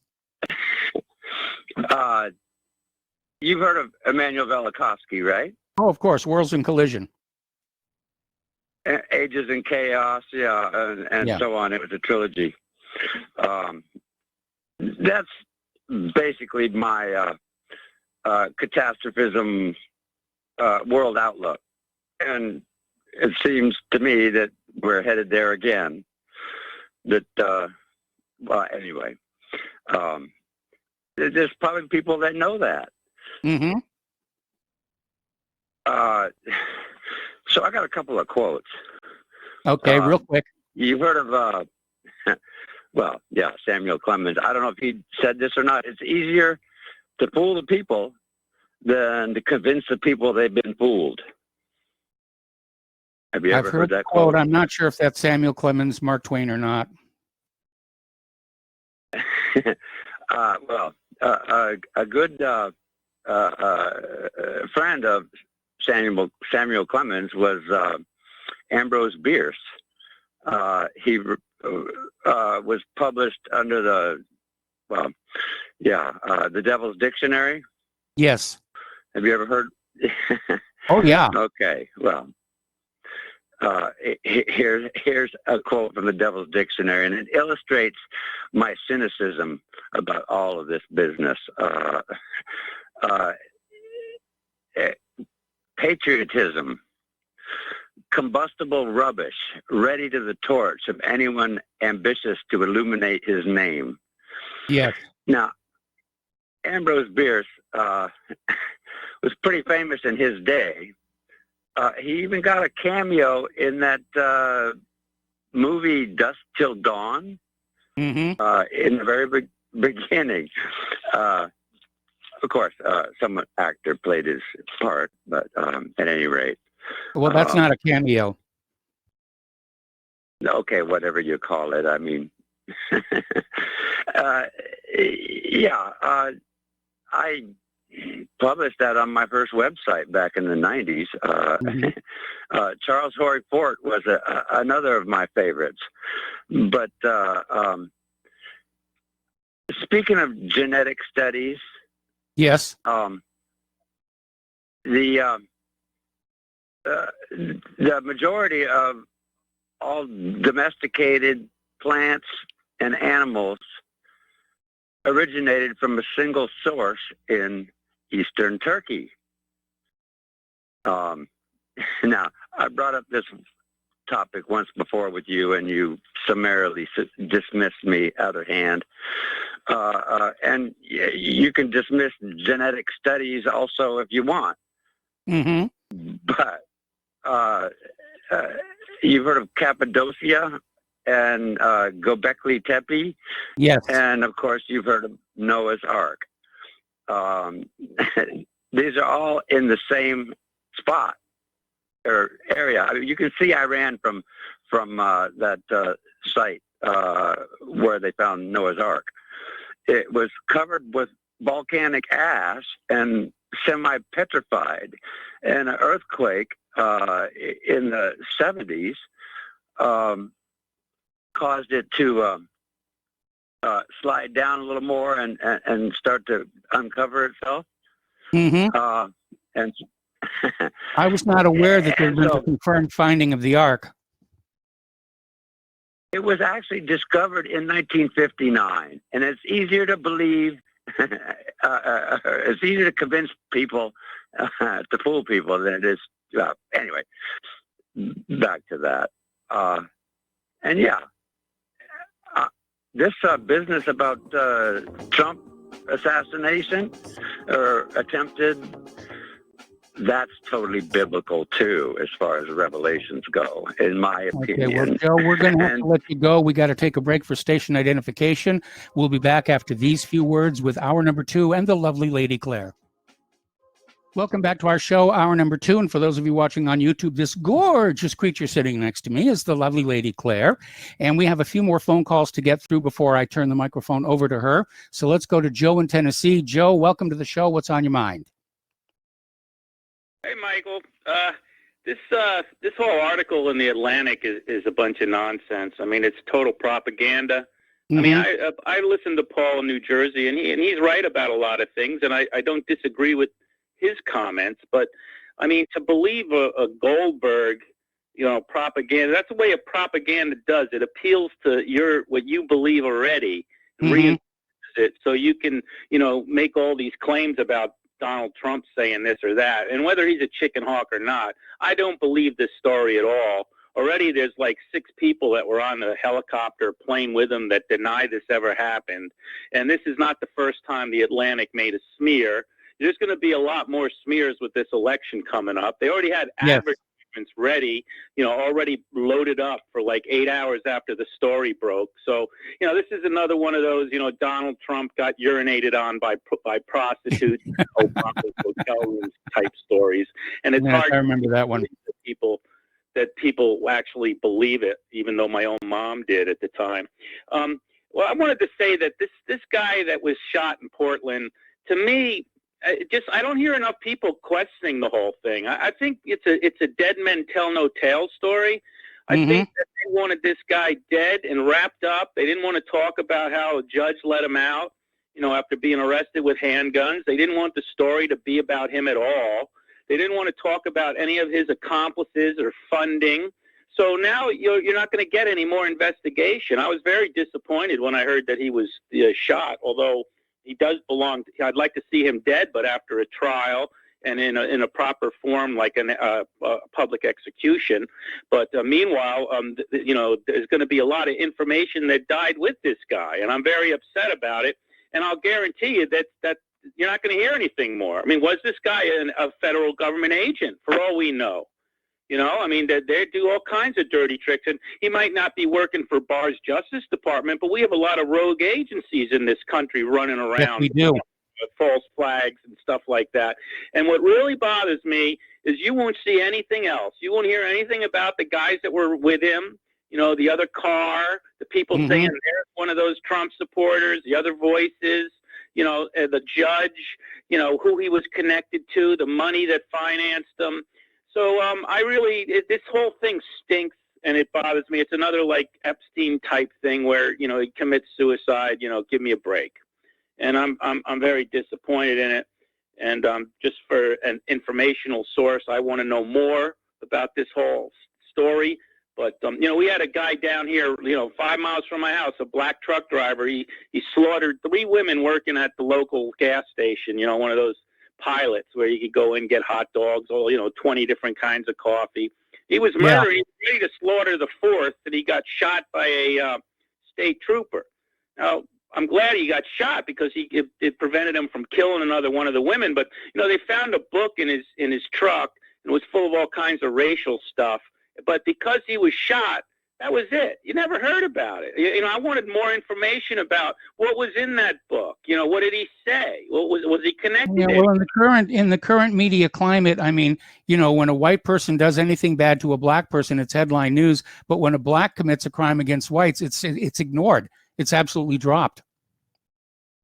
You've heard of Emmanuel Velikovsky, right? Oh, of course. Worlds in Collision. Ages in Chaos, and so on. It was a trilogy. That's basically my catastrophism world outlook. And it seems to me that we're headed there again. That, anyway, there's probably people that know that. Mm-hmm. So I got a couple of quotes. Okay, real quick. You've heard of, Samuel Clemens. I don't know if he said this or not. It's easier to fool the people than to convince the people they've been fooled. Have you ever heard that quote? I'm not sure if that's Samuel Clemens, Mark Twain, or not. A good friend of Samuel Clemens was Ambrose Bierce. He was published under the Devil's Dictionary. Yes. Have you ever heard? Oh, yeah. Okay. Well, here's a quote from the Devil's Dictionary, and it illustrates my cynicism about all of this business. Patriotism, combustible rubbish, ready to the torch of anyone ambitious to illuminate his name. Yes. Now, Ambrose Bierce was pretty famous in his day. He even got a cameo in that movie Dusk Till Dawn. Mm-hmm. In the very beginning. Of course, some actor played his part, but at any rate. Well, that's not a cameo. Okay, whatever you call it. I mean, I published that on my first website back in the 90s. Charles Horry Fort was another of my favorites. But speaking of genetic studies, yes, the majority of all domesticated plants and animals originated from a single source in Eastern Turkey. Now, I brought up this topic once before with you, and you summarily dismissed me out of hand. And you can dismiss genetic studies also if you want. Mm-hmm. But you've heard of Cappadocia and Göbekli Tepe? Yes. And, of course, you've heard of Noah's Ark. These are all in the same spot or area. I mean, you can see Iran from that site where they found Noah's Ark. It was covered with volcanic ash and semi-petrified. And an earthquake in the 70s caused it to slide down a little more and start to uncover itself. Mm-hmm. And I was not aware that there was a confirmed finding of the Ark. It was actually discovered in 1959, and it's easier to believe. It's easier to convince people, to fool people than it is. Anyway, back to that. And yeah, this business about Trump assassination or attempted, that's totally biblical too, as far as revelations go, in my opinion. Okay, well, Joe, we're going to have to let you go. We got to take a break for station identification. We'll be back after these few words with hour number 2 and the lovely Lady Claire. Welcome back to our show, hour number 2. And for those of you watching on YouTube, this gorgeous creature sitting next to me is the lovely Lady Claire. And we have a few more phone calls to get through before I turn the microphone over to her. So let's go to Joe in Tennessee. Joe, welcome to the show. What's on your mind? Hey, Michael. This whole article in the Atlantic is a bunch of nonsense. I mean, it's total propaganda. Mm-hmm. I mean, I listened to Paul in New Jersey, and he's right about a lot of things, and I don't disagree with his comments. But I mean, to believe a Goldberg, propaganda, that's the way a propaganda does. It appeals to what you believe already, mm-hmm. reinforces it, so you can make all these claims about Donald Trump saying this or that. And whether he's a chicken hawk or not, I don't believe this story at all. Already there's like 6 people that were on the helicopter plane with him that deny this ever happened. And this is not the first time the Atlantic made a smear. There's going to be a lot more smears with this election coming up. They already had advertisements ready, already loaded up for like 8 hours after the story broke. So, this is another one of those, Donald Trump got urinated on by prostitutes, Obama's hotel rooms type stories. And it's hard I remember that one. That people actually believe it, even though my own mom did at the time. Well, I wanted to say that this guy that was shot in Portland, to me, I don't hear enough people questioning the whole thing. I think it's a dead men tell no tale story. I mm-hmm. think that they wanted this guy dead and wrapped up. They didn't want to talk about how a judge let him out, after being arrested with handguns. They didn't want the story to be about him at all. They didn't want to talk about any of his accomplices or funding. So now you're not going to get any more investigation. I was very disappointed when I heard that he was shot, although he does belong. I'd like to see him dead, but after a trial and in a proper form, like a public execution. But meanwhile, there's going to be a lot of information that died with this guy, and I'm very upset about it. And I'll guarantee you that you're not going to hear anything more. I mean, was this guy a federal government agent? For all we know. I mean, they do all kinds of dirty tricks, and he might not be working for Barr's Justice Department, but we have a lot of rogue agencies in this country running around. Yes, we do. False flags and stuff like that. And what really bothers me is you won't see anything else. You won't hear anything about the guys that were with him, the other car, the people mm-hmm. saying they're one of those Trump supporters, the other voices, the judge, who he was connected to, the money that financed him. So this whole thing stinks, and it bothers me. It's another like Epstein type thing where he commits suicide. Give me a break. And I'm very disappointed in it. And just for an informational source, I want to know more about this whole story. But we had a guy down here, 5 miles from my house, a black truck driver. He slaughtered 3 women working at the local gas station. One of those pilots where you could go in and get hot dogs, or 20 different kinds of coffee. He was murdered. He was ready to slaughter the 4th, and he got shot by a state trooper. Now, I'm glad he got shot because it prevented him from killing another one of the women. But they found a book in his truck, and it was full of all kinds of racial stuff. But because he was shot, that was it. You never heard about it. I wanted more information about what was in that book. What did he say? What was he connected to? Well, in the current media climate, I mean, when a white person does anything bad to a black person, it's headline news. But when a black commits a crime against whites, it's ignored. It's absolutely dropped.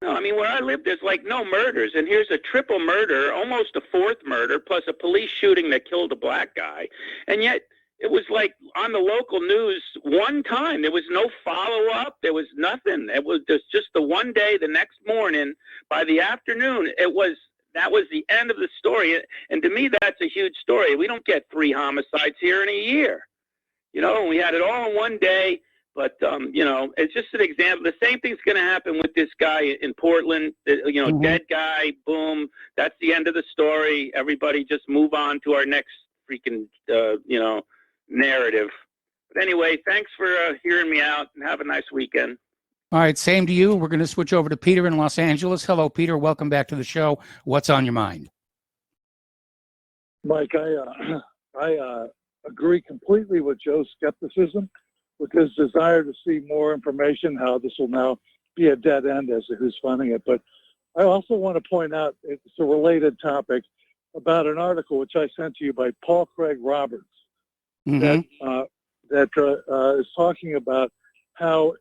No, I mean, where I live, there's like no murders. And here's a triple murder, almost a 4th murder, plus a police shooting that killed a black guy. And yet, it was like on the local news one time. There was no follow-up. There was nothing. It was just the one day. The next morning, by the afternoon, that was the end of the story. And to me, that's a huge story. We don't get 3 homicides here in a year. And we had it all in one day. But, it's just an example. The same thing's going to happen with this guy in Portland. Dead guy, boom. That's the end of the story. Everybody just move on to our next freaking, narrative. But anyway, thanks for hearing me out, and have a nice weekend. All right, same to you. We're going to switch over to Peter in Los Angeles. Hello, Peter. Welcome back to the show. What's on your mind? Mike, I agree completely with Joe's skepticism, with his desire to see more information, how this will now be a dead end as to who's funding it. But I also want to point out, it's a related topic, about an article which I sent to you by Paul Craig Roberts that is talking about how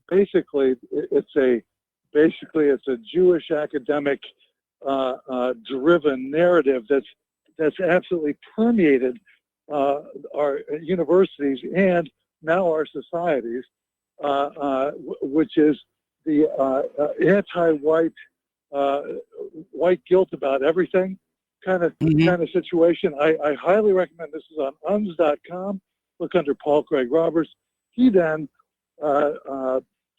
basically it's a Jewish academic driven narrative that's absolutely permeated our universities and now our societies, which is the anti-white, white guilt about everything kind of situation. I highly recommend this. Is on UNS.com. Look under Paul Craig Roberts. He then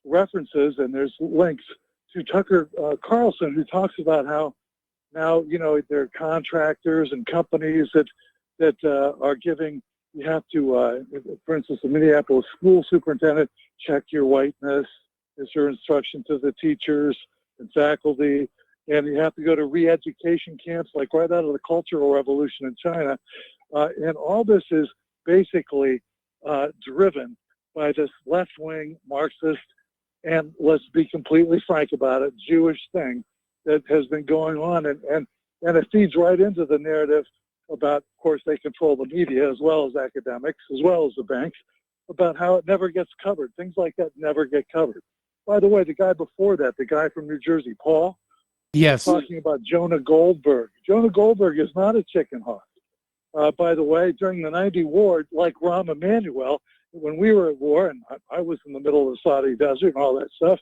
references, and there's links to Tucker Carlson, who talks about how now there are contractors and companies that are giving. You have to, for instance, the Minneapolis school superintendent, check your whiteness. Is your instruction to the teachers and faculty? And you have to go to re-education camps, like right out of the Cultural Revolution in China. And all this is basically driven by this left-wing Marxist, and let's be completely frank about it, Jewish thing that has been going on. And it feeds right into the narrative about, of course, they control the media as well as academics, as well as the banks, about how it never gets covered. Things like that never get covered. By the way, the guy before that, the guy from New Jersey, Paul, yes, talking about Jonah Goldberg. Jonah Goldberg is not a chicken hawk. By the way, during the 90 war, like Rahm Emanuel, when we were at war, and I was in the middle of the Saudi desert and all that stuff,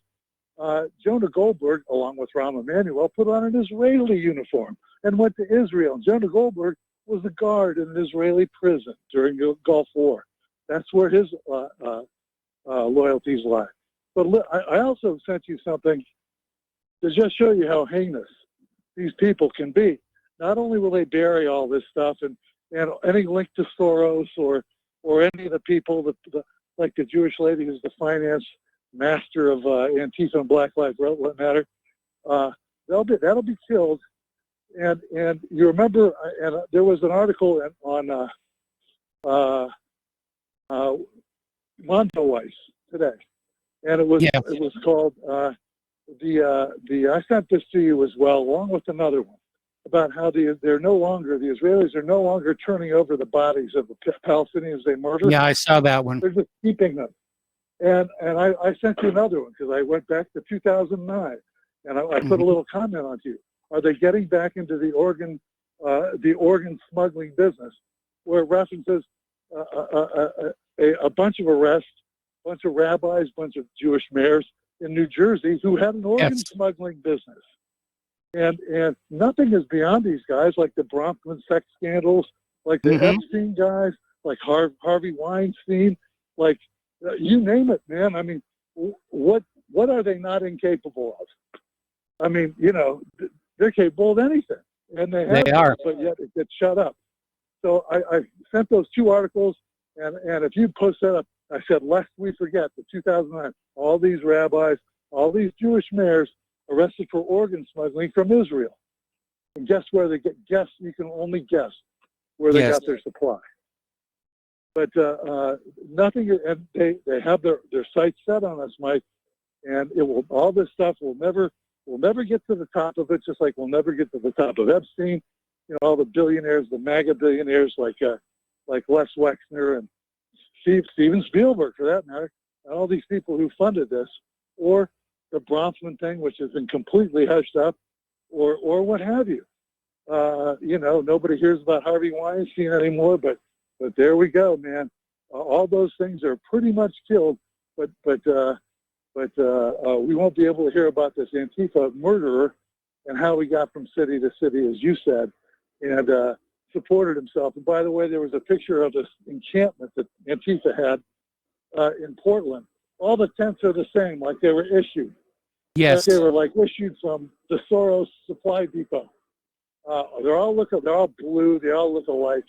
Jonah Goldberg, along with Rahm Emanuel, put on an Israeli uniform and went to Israel. And Jonah Goldberg was a guard in an Israeli prison during the Gulf War. That's where his loyalties lie. But I also sent you something to just show you how heinous these people can be. Not only will they bury all this stuff and any link to Soros or any of the people like the Jewish lady who's the finance master of Antifa and Black Lives Matter, that'll be killed. And you remember, and there was an article on Mondo Weiss today, and it was called I sent this to you as well, along with another one, about how the Israelis are no longer turning over the bodies of the Palestinians they murdered. Yeah, I saw that one. They're just keeping them. And I sent you another one because I went back to 2009, and I put a little comment on you. Are they getting back into the organ smuggling business, where it references a bunch of arrests, a bunch of rabbis, a bunch of Jewish mayors in New Jersey who had an organ smuggling business. And nothing is beyond these guys, like the Bronfman sex scandals, like the Epstein guys, like Harvey Weinstein, like you name it, man. I mean, what are they not incapable of? I mean, they're capable of anything, and they are, but yet it gets shut up. So I sent those two articles, and if you post that up, I said, lest we forget the 2009, all these rabbis, all these Jewish mayors arrested for organ smuggling from Israel. And guess where they get? You can only guess where they got their supply. But nothing, and they have their sights set on us, Mike, and all this stuff will never get to the top of it, just like we'll never get to the top of Epstein. All the billionaires, the MAGA billionaires like Les Wexner and Steven Spielberg, for that matter, and all these people who funded this, or the Bronfman thing, which has been completely hushed up, or what have you. Nobody hears about Harvey Weinstein anymore, but there we go, man. All those things are pretty much killed, but we won't be able to hear about this Antifa murderer and how he got from city to city, as you said, and supported himself. And by the way, there was a picture of this encampment that Antifa had in Portland, all the tents are the same, like they were issued. Yes. They were like issued from the Soros Supply Depot. They're all blue. They all look alike,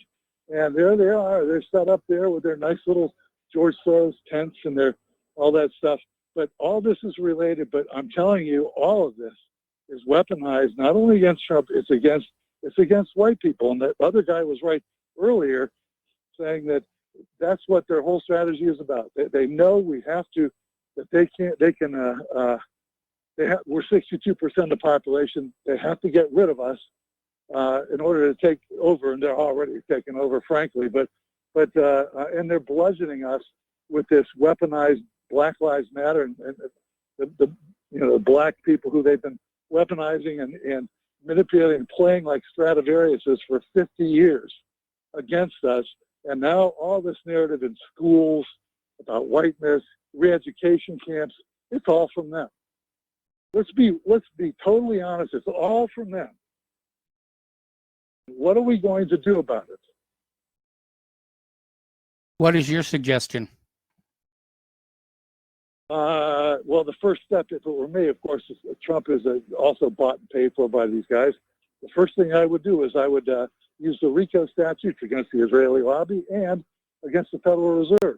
and there they are. They're set up there with their nice little George Soros tents and their all that stuff. But all this is related. But I'm telling you, all of this is weaponized not only against Trump, it's against white people. And that other guy was right earlier, saying that that's what their whole strategy is about. They know we have to, that we're 62% of the population. They have to get rid of us in order to take over, and they're already taking over, frankly. But and they're bludgeoning us with this weaponized Black Lives Matter and the black people who they've been weaponizing and manipulating and playing like Stradivariuses for 50 years against us. And now all this narrative in schools about whiteness, re-education camps, it's all from them. Let's be totally honest. It's all from them. What are we going to do about it? What is your suggestion? Well, the first step, if it were me, of course, Trump is also bought and paid for by these guys. The first thing I would do is I would use the RICO statutes against the Israeli lobby and against the Federal Reserve.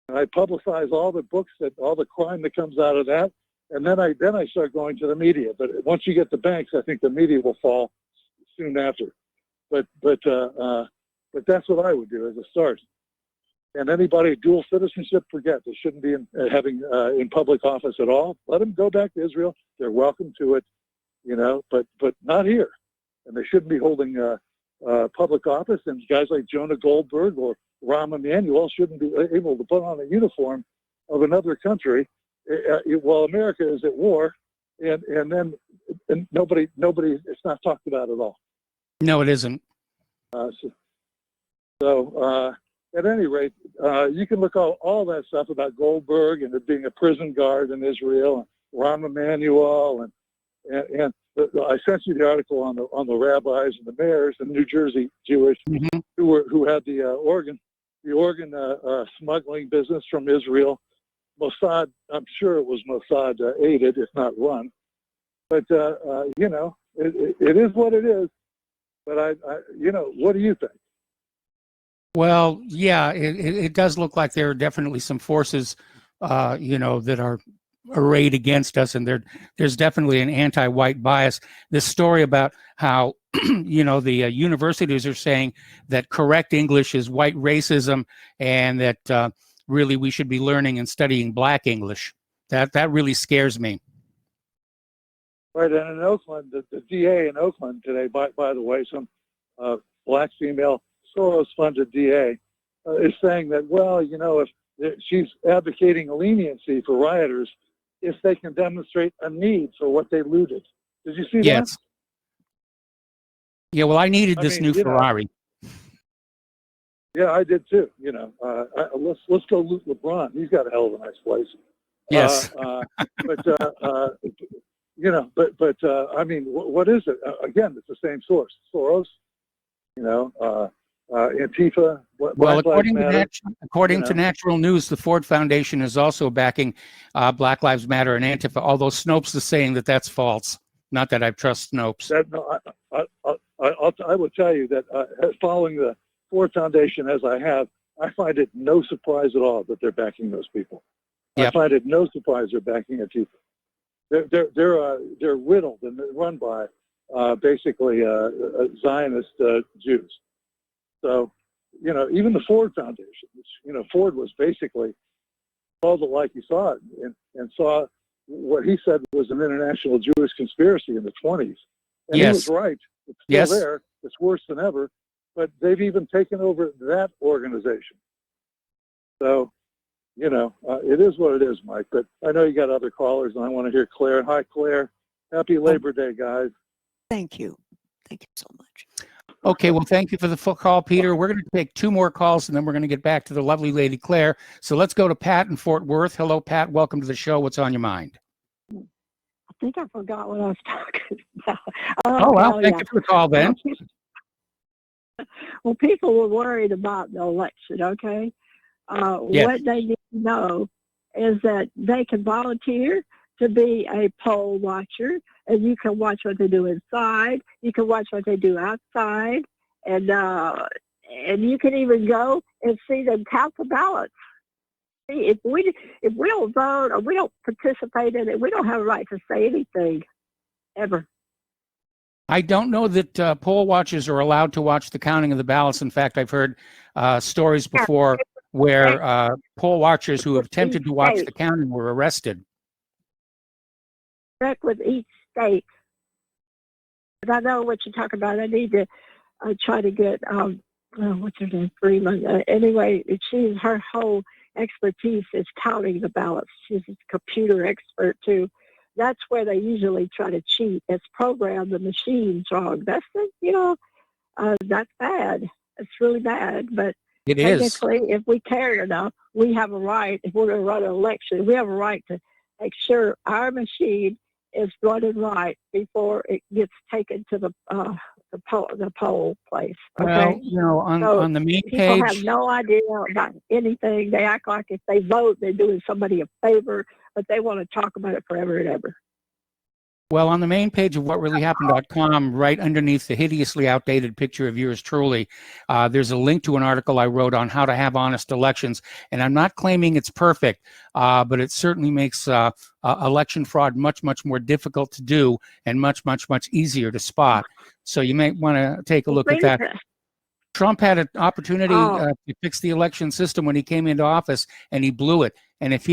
And I publicize all the books, all the crime that comes out of that, and then I start going to the media. But once you get the banks, I think the media will fall soon after. But that's what I would do as a start. And anybody dual citizenship, forget. They shouldn't be having in public office at all. Let them go back to Israel. They're welcome to it, but not here. And they shouldn't be holding public office. And guys like Jonah Goldberg or Rahm Emanuel shouldn't be able to put on a uniform of another country while America is at war. And nobody, it's not talked about at all. No, it isn't. At any rate, you can look all that stuff about Goldberg and it being a prison guard in Israel and Rahm Emanuel and I sent you the article on the rabbis and the mayors in New Jersey Jewish who had the organ smuggling business from Israel. Mossad, I'm sure it was Mossad aided, if not run. But it is what it is. But what do you think? Well, yeah, it does look like there are definitely some forces, that are arrayed against us, and there's definitely an anti-white bias. This story about how, the universities are saying that correct English is white racism, and that really we should be learning and studying Black English. That really scares me. Right, and in Oakland, the DA in Oakland today, by the way, some black female Soros-funded DA is saying that, well, if she's advocating leniency for rioters if they can demonstrate a need for what they looted. Did you see that? Yes. Yeah, well, I needed this new Ferrari. Yeah, I did too. Let's go loot LeBron. He's got a hell of a nice place. Yes. I mean, what is it? Again, it's the same source. Soros, Antifa. Well, according to Natural News, the Ford Foundation is also backing Black Lives Matter and Antifa, although Snopes is saying that that's false. Not that I trust Snopes. I will tell you that following the Ford Foundation as I have, I find it no surprise at all that they're backing those people. Yep. I find it no surprise they're backing Antifa. They're riddled and they're run by basically Zionist Jews. So, even the Ford Foundation, which, Ford was basically called it like he saw it and saw what he said was an international Jewish conspiracy in the 20s. And he was right. It's still there. It's worse than ever. But they've even taken over that organization. So, it is what it is, Mike. But I know you got other callers, and I want to hear Claire. Hi, Claire. Happy Labor Day, guys. Thank you. Thank you so much. Okay, well, thank you for the call, Peter. We're going to take two more calls, and then we're going to get back to the lovely lady, Claire. So let's go to Pat in Fort Worth. Hello, Pat. Welcome to the show. What's on your mind? I think I forgot what I was talking about. Oh, well, thank you for the call, then. Well, people were worried about the election, okay? Yes. What they need to know is that they can volunteer to be a poll watcher, and you can watch what they do inside. You can watch what they do outside, and you can even go and see them count the ballots. If we don't vote or we don't participate in it, we don't have a right to say anything, ever. I don't know that poll watchers are allowed to watch the counting of the ballots. In fact, I've heard stories before where poll watchers who have attempted to watch the counting were arrested. Check with each state. But I know what you're talking about. I need to try to get what's her name, Freeman. Anyway, her whole expertise is counting the ballots. She's a computer expert too. That's where they usually try to cheat. It's program the machines wrong. That's that's bad. It's really bad. But it is. Technically, if we care enough, we have a right. If we're going to run an election, we have a right to make sure our machine is running right before it gets taken to the poll place. Okay? Well, on the main people page, have no idea about anything. They act like if they vote, they're doing somebody a favor, but they want to talk about it forever and ever. well, on the main page of whatreallyhappened.com, right underneath the hideously outdated picture of yours truly, there's a link to an article I wrote on how to have honest elections. And I'm not claiming it's perfect, but it certainly makes election fraud much, much more difficult to do and much, much, much easier to spot. So you may want to take a look at that. Trump had an opportunity to fix the election system when he came into office, and he blew it. And if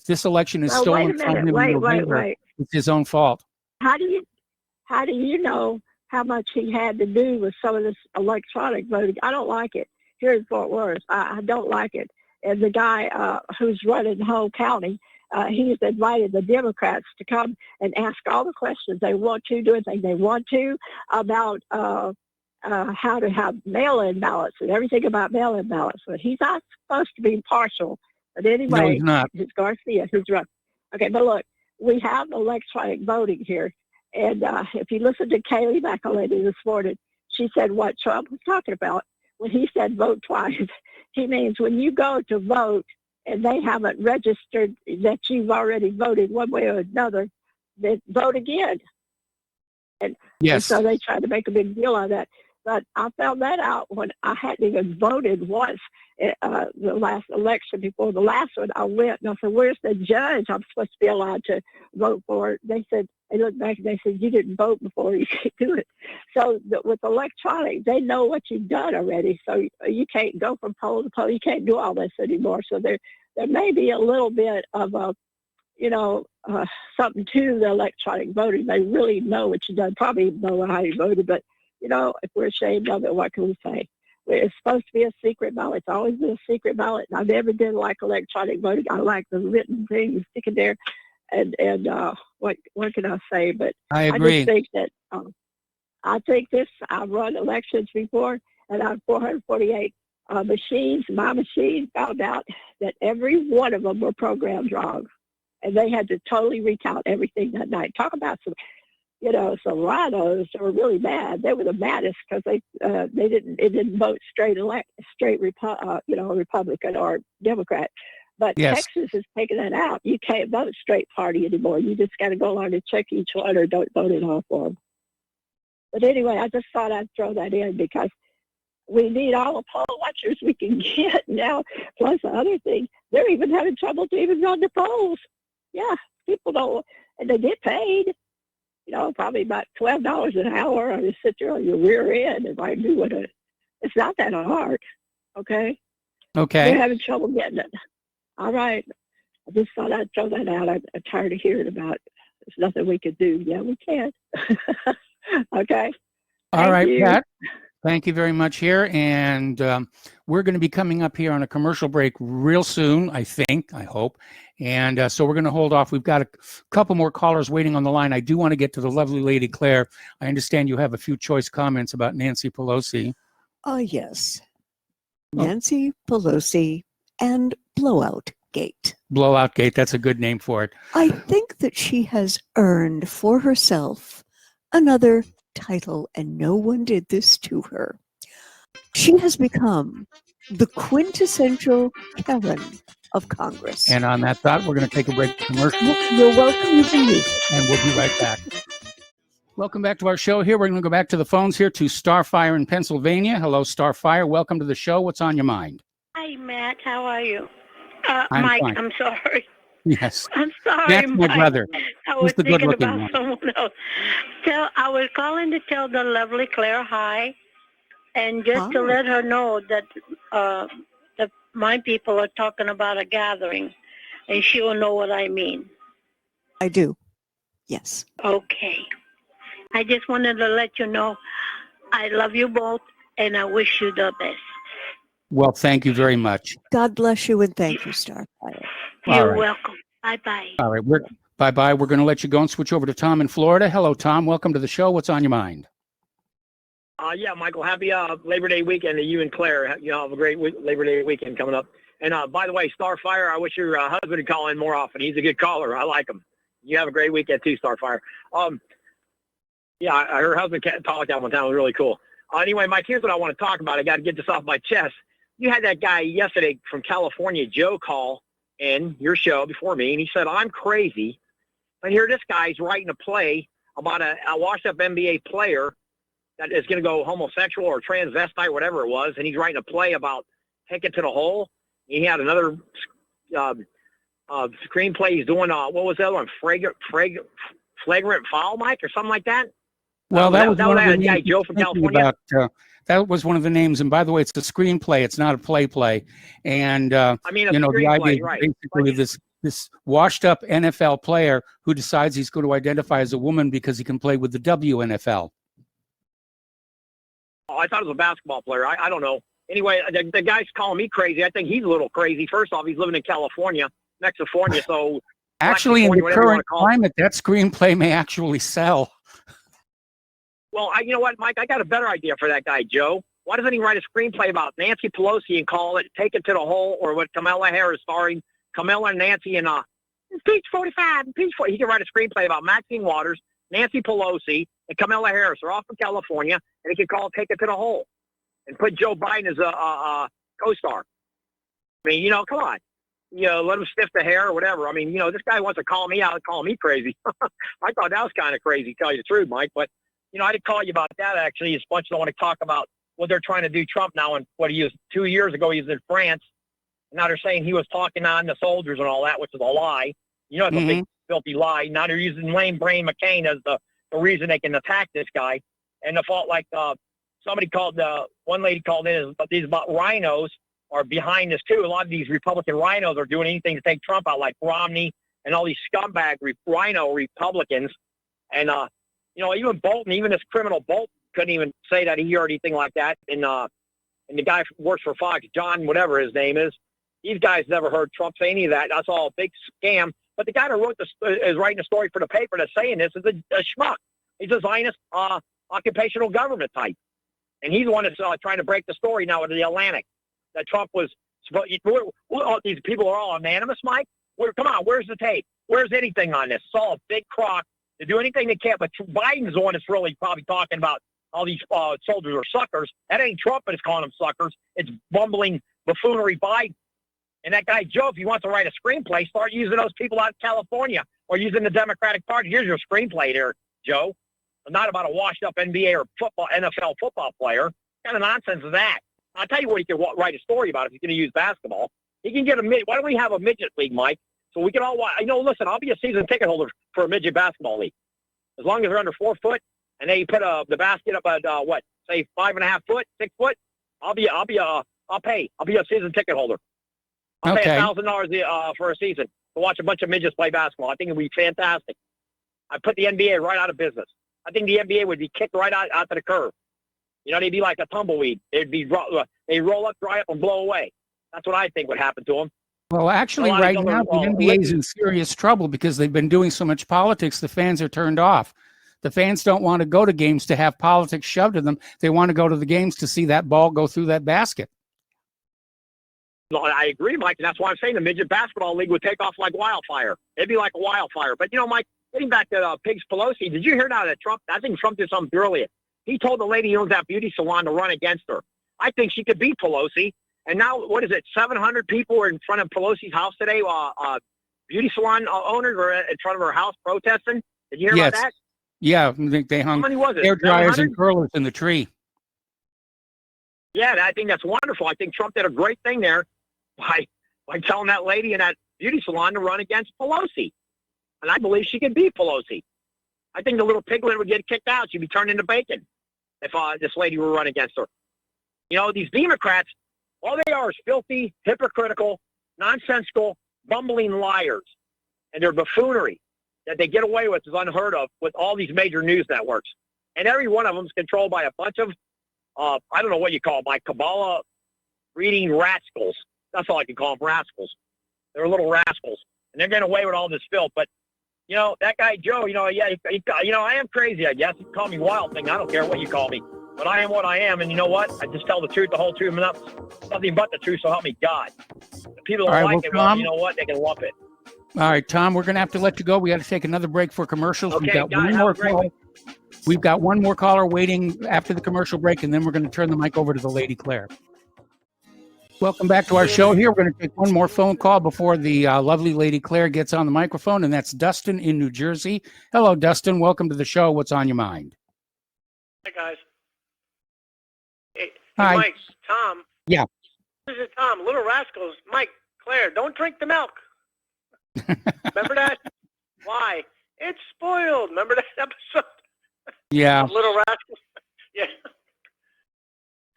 this election is stolen from him in November, it's his own fault. How do you know how much he had to do with some of this electronic voting? I don't like it. Here in Fort Worth, I don't like it. And the guy who's running the whole county, he's invited the Democrats to come and ask all the questions they want to, do anything they want to about how to have mail-in ballots and everything about mail-in ballots. But he's not supposed to be partial. But anyway, no, he's not. It's Garcia who's running. Okay, but look, we have electronic voting here. And if you listen to Kaylee McElhaney this morning, she said what Trump was talking about when he said vote twice. He means when you go to vote and they haven't registered that you've already voted one way or another, then vote again. And, yes. And so they tried to make a big deal out of that. But I found that out when I hadn't even voted once the last election. Before the last one, I went and I said, where's the judge I'm supposed to be allowed to vote for? They said, they looked back and they said, you didn't vote before, you can't do it. So with electronic, they know what you've done already. So you can't go from poll to poll. You can't do all this anymore. So there may be a little bit of something to the electronic voting. They really know what you've done. Probably know how you voted, but if we're ashamed of it, what can we say? It's supposed to be a secret ballot. It's always been a secret ballot. And I never did like electronic voting. I like the written thing, sticking there. And what can I say? But I agree. I just think that I've run elections before, and out of 448 machines, my machine found out that every one of them were programmed wrong. And they had to totally recount everything that night. Talk about some rhinos were really mad. They were the maddest because they didn't vote straight Republican or Democrat. But yes. Texas has taken that out. You can't vote straight party anymore. You just got to go along and check each one or don't vote at all for them. But anyway, I just thought I'd throw that in because we need all the poll watchers we can get now. Plus the other thing, they're even having trouble to even run the polls. Yeah, people don't, and they get paid. Probably about $12 an hour. I just sit there on your rear end if I do it's not that hard. Okay. Okay. They're having trouble getting it. All right. I just thought I'd throw that out. I'm tired of hearing about it. There's nothing we could do. Yeah, we can. Okay. All right, Pat. Thank you very much here. And we're going to be coming up here on a commercial break real soon, I hope. And so we're going to hold off. We've got a couple more callers waiting on the line. I do want to get to the lovely lady, Claire. I understand you have a few choice comments about Nancy Pelosi. Yes. Nancy Pelosi and Blowout Gate. Blowout Gate, that's a good name for it. I think that she has earned for herself another title, and no one did this to her. She has become the quintessential Karen of Congress. And on that thought, we're going to take a break commercial. You're welcome. You can use it. And we'll be right back. Welcome back to our show here. We're going to go back to the phones here to Starfire in Pennsylvania. Hello, Starfire. Welcome to the show. What's on your mind? Hi, Matt. How are you? I'm Mike, fine. I'm sorry. Yes. I'm sorry, That's my Mike. brother. I was He's the thinking good-looking about one. someone else. I was calling to tell the lovely Claire hi, and just to let her know that my people are talking about a gathering, and she will know what I mean. I do. Yes. Okay. I just wanted to let you know I love you both, and I wish you the best. Well, thank you very much. God bless you, and thank you, Starfire. You're welcome. Bye-bye. All right. Bye-bye. We're going to let you go and switch over to Tom in Florida. Hello, Tom. Welcome to the show. What's on your mind? Yeah, Michael, happy Labor Day weekend to you and Claire. You know, have a great Labor Day weekend coming up. And by the way, Starfire, I wish your husband would call in more often. He's a good caller. I like him. You have a great weekend too, Starfire. Yeah, her husband talked that one time. It was really cool. Anyway, Mike, here's what I want to talk about. I got to get this off my chest. You had that guy yesterday from California, Joe, call in your show before me, and he said, I'm crazy. But here this guy's writing a play about a washed-up NBA player that is going to go homosexual or transvestite, whatever it was, and he's writing a play about Take It to the Hole. He had another screenplay he's doing, what was the other one, Flagrant Foul, Mike, or something like that? Well, that was one of the guy, names Joe from California. that was one of the names. And by the way, it's a screenplay. It's not a play. And, I mean, you know, the idea is right. basically this washed-up NFL player who decides he's going to identify as a woman because he can play with the WNFL. Oh, I thought it was a basketball player. I don't know. Anyway, the guy's calling me crazy. I think he's a little crazy. First off, he's living in California, Mexifornia, so... Actually, in the current climate, that screenplay may actually sell. Well, you know what, Mike? I got a better idea for that guy, Joe. Why doesn't he write a screenplay about Nancy Pelosi and call it Take It to the Hole, or what Kamala Harris starring Kamala and Nancy and Impeach 45, Impeach 40. He can write a screenplay about Maxine Waters, Nancy Pelosi, and Kamala Harris. They're off from California, and he can call it Take It to the Hole and put Joe Biden as a co-star. I mean, you know, come on. You know, let him sniff the hair or whatever. I mean, you know, this guy wants to call me out and call me crazy. I thought that was kind of crazy, to tell you the truth, Mike. But, you know, I didn't call you about that, actually. It's much I want to talk about what they're trying to do Trump now. And what he was 2 years ago, he was in France. Now they're saying he was talking on the soldiers and all that, which is a lie. You know, it's a big, filthy lie. Now they're using lame brain McCain as the reason they can attack this guy. And the fault, like somebody called, one lady called in, but these about rhinos are behind this too. A lot of these Republican rhinos are doing anything to take Trump out, like Romney and all these scumbag rhino Republicans. And, you know, even Bolton, even this criminal Bolton couldn't even say that he heard anything like that. And the guy who works for Fox, John, whatever his name is, these guys never heard Trump say any of that. That's all a big scam. But the guy that wrote is writing a story for the paper that's saying this is a schmuck. He's a Zionist occupational government type. And he's the one that's trying to break the story now with the Atlantic. That Trump was, these people are all anonymous, Mike. Come on, where's the tape? Where's anything on this? It's all a big crock to do anything they can. But Biden's the one that's really probably talking about all these soldiers are suckers. That ain't Trump that's calling them suckers. It's bumbling buffoonery Biden. And that guy, Joe, if he wants to write a screenplay, start using those people out in California or using the Democratic Party. Here's your screenplay there, Joe. Not about a washed-up NBA or NFL football player. What kind of nonsense is that? I'll tell you what he can write a story about if he's going to use basketball. He can get why don't we have a midget league, Mike? So we can all watch. Listen, I'll be a season ticket holder for a midget basketball league. As long as they're under 4 foot and they put the basket up at, say 5.5 foot, 6 foot, I'll pay. I'll be a season ticket holder. I'll pay $1,000 for a season to watch a bunch of midgets play basketball. I think it'd be fantastic. I put the NBA right out of business. I think the NBA would be kicked right out to the curb. You know, they'd be like a tumbleweed. They roll up, dry up, and blow away. That's what I think would happen to them. Well, actually, right now, the NBA is in serious trouble because they've been doing so much politics, the fans are turned off. The fans don't want to go to games to have politics shoved to them. They want to go to the games to see that ball go through that basket. No, I agree, Mike, and that's why I'm saying the midget basketball league would take off like wildfire. It'd be like a wildfire. But, you know, Mike, getting back to Pigs Pelosi, did you hear now that Trump, I think Trump did something brilliant. He told the lady who owns that beauty salon to run against her. I think she could beat Pelosi. And now, what is it? 700 people were in front of Pelosi's house today. Beauty salon owners were in front of her house protesting. Did you hear about that? Yeah, they hung How many was it? hair dryers 700? and curlers in the tree. Yeah, I think that's wonderful. I think Trump did a great thing there by telling that lady in that beauty salon to run against Pelosi. And I believe she could beat Pelosi. I think the little piglet would get kicked out. She'd be turned into bacon if this lady were run against her. You know, these Democrats, all they are is filthy, hypocritical, nonsensical, bumbling liars. And their buffoonery that they get away with is unheard of with all these major news networks. And every one of them is controlled by a bunch of, I don't know what you call them, like Kabbalah reading rascals. That's all I can call them, rascals. They're little rascals. And they're getting away with all this filth. But, you know, that guy Joe, you know, I am crazy, I guess. You call me wild thing. I don't care what you call me. But I am what I am. And you know what? I just tell the truth, the whole truth, and nothing but the truth, so help me God. If people don't like it, well, you know what? They can lump it. All right, Tom, we're going to have to let you go. We got to take another break for commercials. Okay, We've got guys, one more caller. We've got one more caller waiting after the commercial break, and then we're going to turn the mic over to the Lady Claire. Welcome back to our show here. We're going to take one more phone call before the lovely Lady Claire gets on the microphone, and that's Dustin in New Jersey. Hello, Dustin. Welcome to the show. What's on your mind? Hi, guys. Hey, Hi. Mike, Tom. Yeah. This is Tom. Little Rascals. Mike, Claire, don't drink the milk. Remember that? Why? It's spoiled. Remember that episode? Yeah. Little Rascals. Yeah.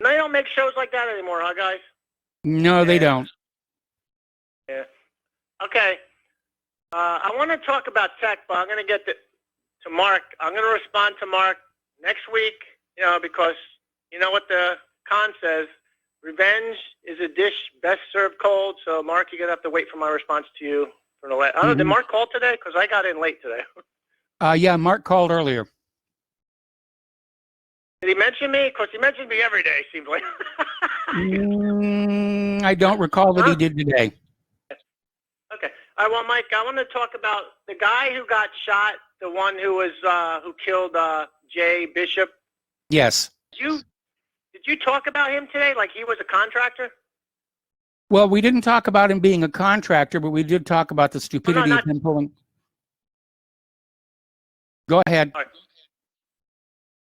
No, they don't make shows like that anymore, huh, guys? No, they don't. Yeah. Okay. I want to talk about tech, but I'm going to get to Mark. I'm going to respond to Mark next week, you know, because you know what the con says. Revenge is a dish best served cold. So, Mark, you're going to have to wait for my response to you. I don't know, did Mark call today? Because I got in late today. Yeah, Mark called earlier. Did he mention me? Because he mentions me every day, seems like. I don't recall that he did today. Okay. All right, well, Mike, I want to talk about the guy who got shot, the one who was who killed Jay Bishop. Yes. Did you talk about him today like he was a contractor? Well, we didn't talk about him being a contractor, but we did talk about the stupidity of him pulling. Go ahead. Right.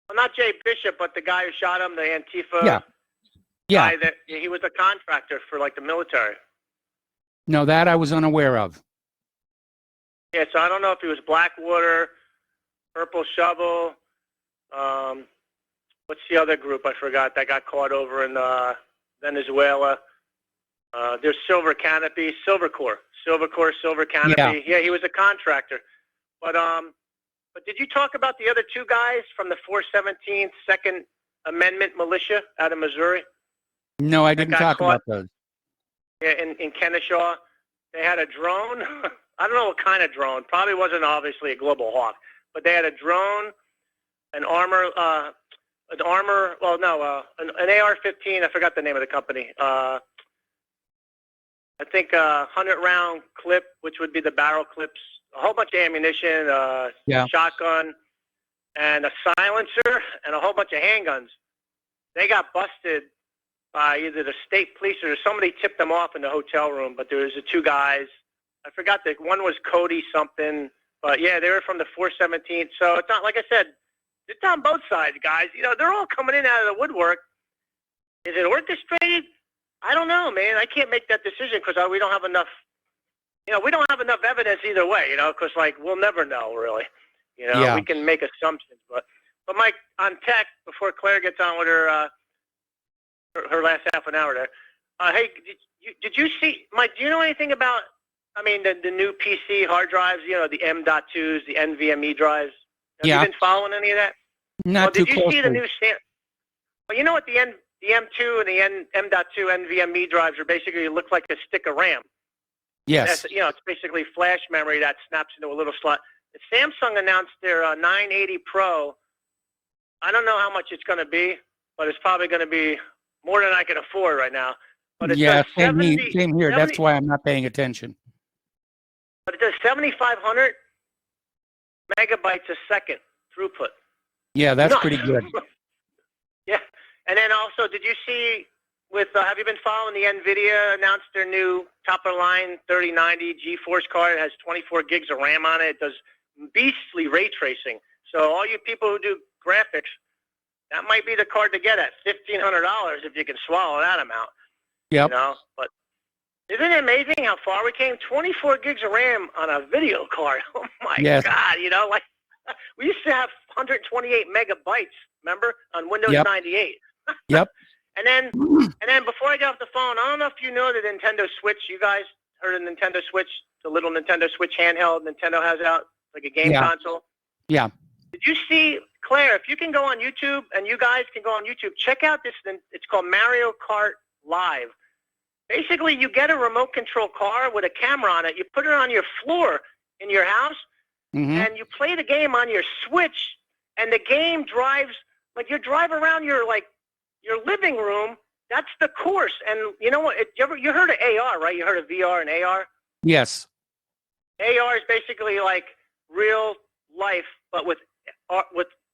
Well, not Jay Bishop, but the guy who shot him, the Antifa guy. That he was a contractor for like the military. No, that I was unaware of. Yeah, so I don't know if he was Blackwater, Purple Shovel. What's the other group I forgot that got caught over in Venezuela? There's Silver Canopy, Silver Corps, Silver Canopy. Yeah, he was a contractor. But did you talk about the other two guys from the 417th Second Amendment militia out of Missouri? No, I didn't talk about those. Yeah, in Kennesaw, they had a drone. I don't know what kind of drone. Probably wasn't obviously a Global Hawk, but they had a drone, an armor. An AR-15. I forgot the name of the company. I think a 100-round clip, which would be the barrel clips, a whole bunch of ammunition, shotgun, and a silencer, and a whole bunch of handguns. They got busted by either the state police or somebody tipped them off in the hotel room. But there was the two guys. I forgot that one was Cody something. But yeah, they were from the 417th. So it's not like I said. It's on both sides, guys. You know, they're all coming in out of the woodwork. Is it orchestrated? I don't know, man. I can't make that decision because we don't have enough. You know, we don't have enough evidence either way. You know, because like we'll never know really. You know, we can make assumptions, but Mike, on tech before Claire gets on with her last half an hour there. Hey, did you see, Mike? Do you know anything about? I mean, the new PC hard drives. You know, the M.2s, the NVMe drives. Have you been following any of that? Not too closely. Did you see the new standard? Well, you know what the M2 and the M.2 NVMe drives are basically look like a stick of RAM. Yes. You know, it's basically flash memory that snaps into a little slot. Samsung announced their 980 Pro. I don't know how much it's going to be, but it's probably going to be more than I can afford right now. But it does same here. That's why I'm not paying attention. But it does 7,500 megabytes a second throughput. Yeah, that's pretty good. Yeah, and then also, did you see with, have you been following the NVIDIA announced their new top-of-the-line 3090 GeForce card? It has 24 gigs of RAM on it. It does beastly ray tracing. So all you people who do graphics, that might be the card to get at $1,500 if you can swallow that amount. Yep. You know, but isn't it amazing how far we came? 24 gigs of RAM on a video card. Oh my God! You know, like we used to have 128 megabytes. Remember on Windows 98? Yep. And then before I get off the phone, I don't know if you know the Nintendo Switch. You guys heard of the Nintendo Switch, the little Nintendo Switch handheld Nintendo has out, like a game console? Yeah. Did you see, Claire, if you can go on YouTube, and you guys can go on YouTube, check out this, it's called Mario Kart Live. Basically, you get a remote control car with a camera on it, you put it on your floor in your house, and you play the game on your Switch, and the game drives, like you drive around your living room. That's the course. And you know what? You heard of AR, right? You heard of VR and AR? Yes. AR is basically like real life, but with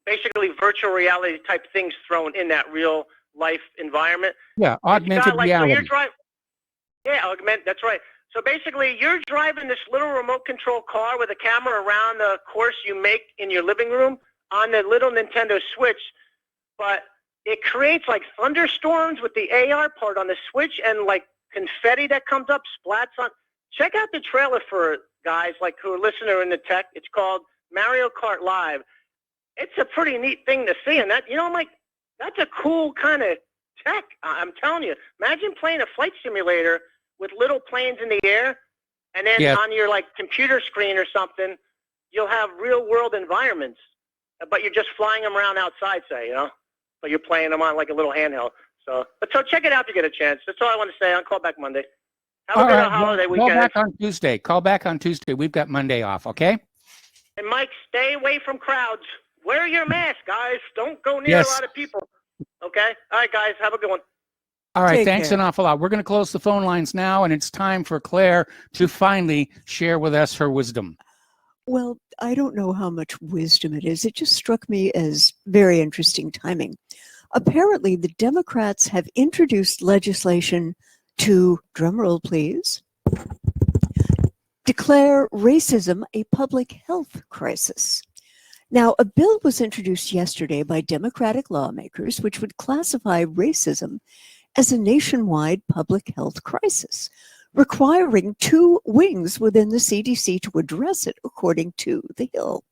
basically virtual reality type things thrown in that real life environment. Yeah, augmented reality. That's right. So basically, you're driving this little remote control car with a camera around the course you make in your living room on the little Nintendo Switch, but it creates like thunderstorms with the AR part on the Switch and like confetti that comes up, splats on. Check out the trailer for it, guys, like who are listening or in the tech. It's called Mario Kart Live. It's a pretty neat thing to see, and that, you know, I'm like, that's a cool kind of tech. I'm telling you. Imagine playing a flight simulator with little planes in the air, and then on your like computer screen or something, you'll have real world environments, but you're just flying them around outside, say, you know, but you're playing them on like a little handheld. So check it out if you get a chance. That's all I want to say. I'll call back Monday. Have a good holiday weekend. Call back on Tuesday. Call back on Tuesday. We've got Monday off, okay? And Mike, stay away from crowds. Wear your mask, guys. Don't go near a lot of people. Okay? All right, guys. Have a good one. All right. Thanks an awful lot. We're going to close the phone lines now, and it's time for Claire to finally share with us her wisdom. Well, I don't know how much wisdom it is. It just struck me as very interesting timing. Apparently, the Democrats have introduced legislation to, drumroll please, declare racism a public health crisis. Now, a bill was introduced yesterday by Democratic lawmakers which would classify racism as a nationwide public health crisis, requiring 2 wings within the CDC to address it, according to The Hill.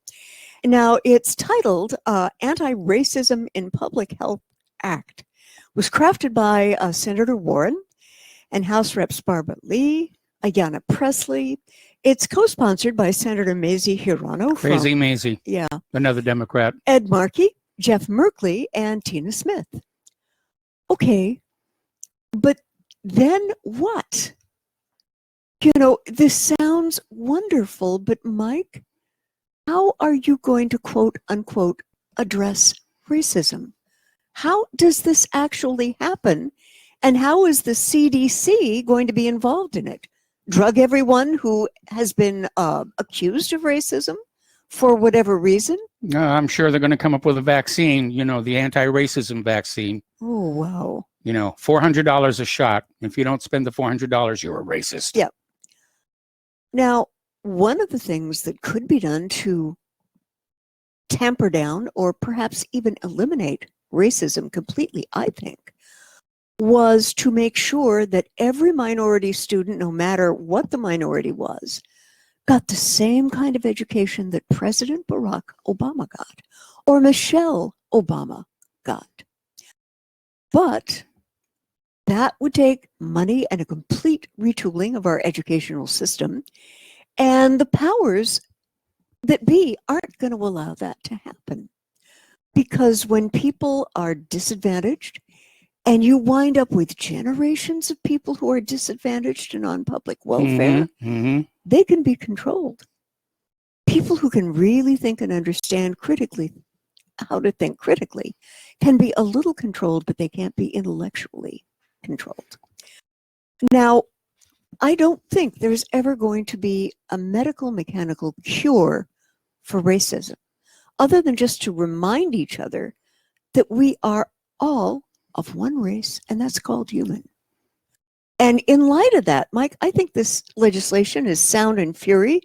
Now, it's titled Anti-Racism in Public Health Act. It was crafted by Senator Warren and House Reps Barbara Lee, Ayanna Pressley. It's co-sponsored by Senator Mazie Hirono. Crazy Mazie. Yeah. Another Democrat. Ed Markey, Jeff Merkley, and Tina Smith. Okay, but then what? You know, this sounds wonderful, but Mike, how are you going to quote unquote address racism? How does this actually happen? And how is the CDC going to be involved in it? Drug everyone who has been accused of racism for whatever reason? I'm sure they're going to come up with a vaccine, you know, the anti-racism vaccine. Oh, wow. You know, $400 a shot. If you don't spend the $400, you're a racist. Yeah. Now, one of the things that could be done to tamper down or perhaps even eliminate racism completely, I think, was to make sure that every minority student, no matter what the minority was, got the same kind of education that President Barack Obama got or Michelle Obama got. But that would take money and a complete retooling of our educational system, and the powers that be aren't going to allow that to happen. Because when people are disadvantaged, and you wind up with generations of people who are disadvantaged and on public welfare, they can be controlled. People who can really think and understand critically how to think critically can be a little controlled, but they can't be intellectually controlled. Now, I don't think there's ever going to be a medical mechanical cure for racism, other than just to remind each other that we are all of one race, and that's called human. And in light of that, Mike, I think this legislation is sound and fury,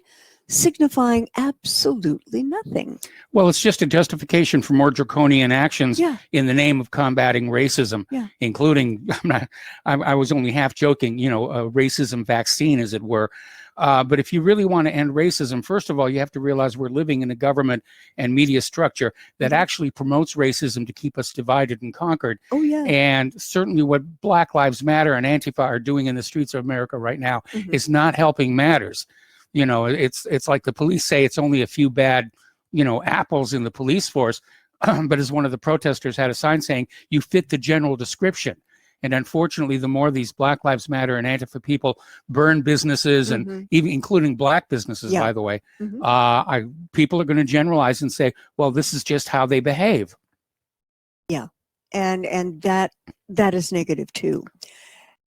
signifying absolutely nothing. Well, it's just a justification for more draconian actions in the name of combating racism, including, I was only half joking, a racism vaccine, as it were. But if you really want to end racism, first of all, you have to realize we're living in a government and media structure that actually promotes racism to keep us divided and conquered. Oh, yeah. And certainly what Black Lives Matter and Antifa are doing in the streets of America right now is not helping matters. It's like the police say it's only a few bad, apples in the police force. But as one of the protesters had a sign saying, you fit the general description. And unfortunately, the more these Black Lives Matter and Antifa people burn businesses, and even including black businesses, by the way, people are going to generalize and say, well, this is just how they behave. Yeah. And that is negative too.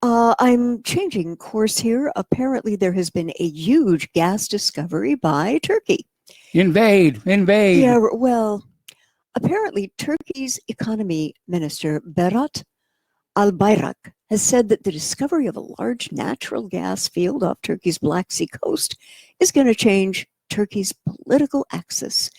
I'm changing course here. Apparently, there has been a huge gas discovery by Turkey. Invade. Yeah, well, apparently, Turkey's economy minister, Berat Albayrak, has said that the discovery of a large natural gas field off Turkey's Black Sea coast is going to change Turkey's political axis.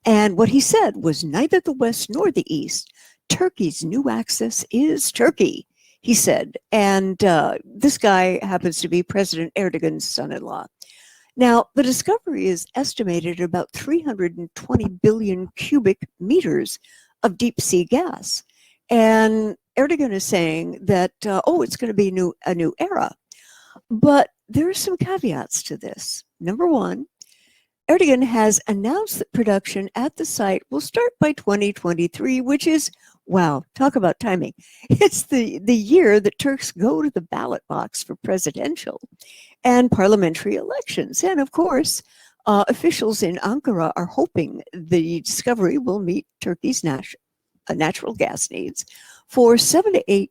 And what he said was neither the West nor the East. Turkey's new axis is Turkey, he said. And this guy happens to be President Erdogan's son-in-law. Now, the discovery is estimated at about 320 billion cubic meters of deep sea gas. And Erdogan is saying that, it's going to be a new era. But there are some caveats to this. Number one, Erdogan has announced that production at the site will start by 2023, which is, wow, talk about timing. It's the year that Turks go to the ballot box for presidential and parliamentary elections. And of course, officials in Ankara are hoping the discovery will meet Turkey's natural gas needs for 7 to 8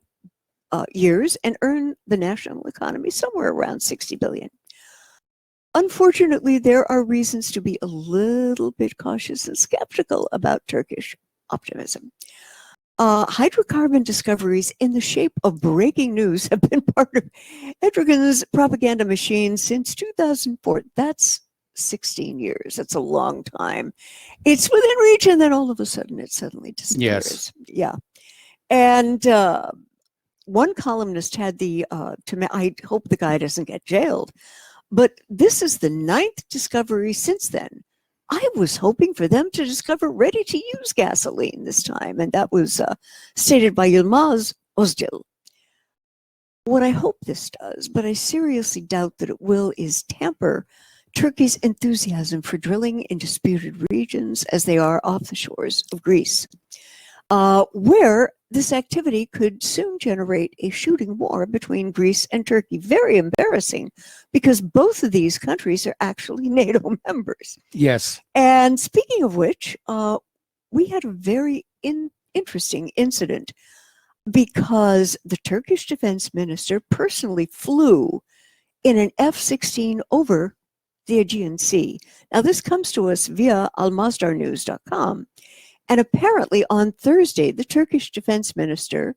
years and earn the national economy somewhere around 60 billion. Unfortunately, there are reasons to be a little bit cautious and skeptical about Turkish optimism. Hydrocarbon discoveries in the shape of breaking news have been part of Erdogan's propaganda machine since 2004. That's 16 years. That's a long time. It's within reach, and then all of a sudden it suddenly disappears. Yeah. And one columnist had I hope the guy doesn't get jailed, but this is the 9th discovery since then. I was hoping for them to discover ready-to-use gasoline this time, and that was stated by Yilmaz Ozdil. What I hope this does, but I seriously doubt that it will, is tamper Turkey's enthusiasm for drilling in disputed regions as they are off the shores of Greece, where this activity could soon generate a shooting war between Greece and Turkey. Very embarrassing, because both of these countries are actually NATO members. Yes. And speaking of which, we had a very interesting incident, because the Turkish defense minister personally flew in an F-16 over the Aegean Sea. Now, this comes to us via almazdarnews.com. And apparently on Thursday, the Turkish defense minister,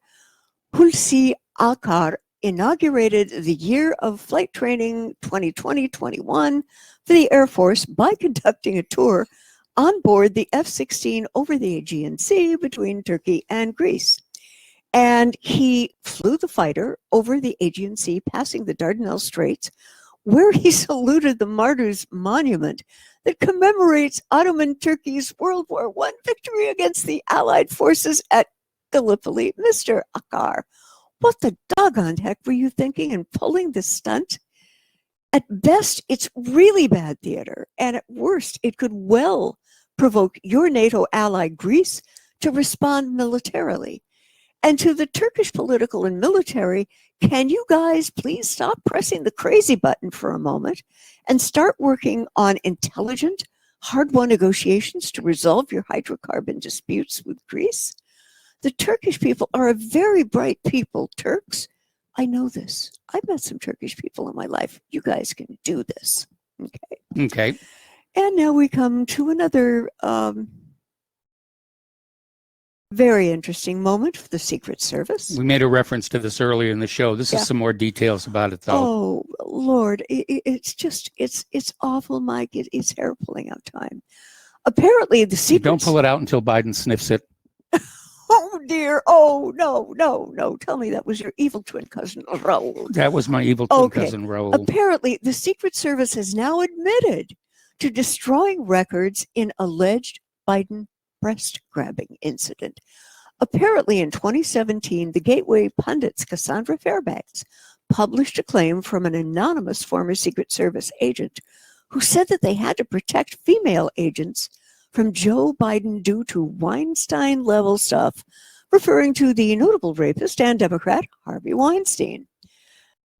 Hulusi Akar, inaugurated the year of flight training 2020-21 for the Air Force by conducting a tour on board the F-16 over the Aegean Sea between Turkey and Greece. And he flew the fighter over the Aegean Sea, passing the Dardanelles Straits, where he saluted the Martyrs' Monument that commemorates Ottoman Turkey's World War I victory against the Allied forces at Gallipoli. Mr. Akar, what the doggone heck were you thinking in pulling this stunt? At best, it's really bad theater, and at worst, it could well provoke your NATO ally Greece to respond militarily. And to the Turkish political and military, can you guys please stop pressing the crazy button for a moment and start working on intelligent, hard-won negotiations to resolve your hydrocarbon disputes with Greece? The Turkish people are a very bright people. Turks, I know this. I've met some Turkish people in my life. You guys can do this. Okay. Okay. And now we come to another Very interesting moment for the Secret Service. We made a reference to this earlier in the show. This is some more details about it, though. Oh, Lord. It's just, it's awful, Mike. It's hair pulling out time. Apparently, the Secret... Don't pull it out until Biden sniffs it. Oh, dear. Oh, no. Tell me that was your evil twin cousin, Raul. That was my evil twin cousin, Raul. Apparently, the Secret Service has now admitted to destroying records in alleged Biden breast grabbing incident. Apparently, in 2017, the Gateway pundits Cassandra Fairbanks published a claim from an anonymous former Secret Service agent who said that they had to protect female agents from Joe Biden due to Weinstein-level stuff, referring to the notable rapist and Democrat Harvey Weinstein.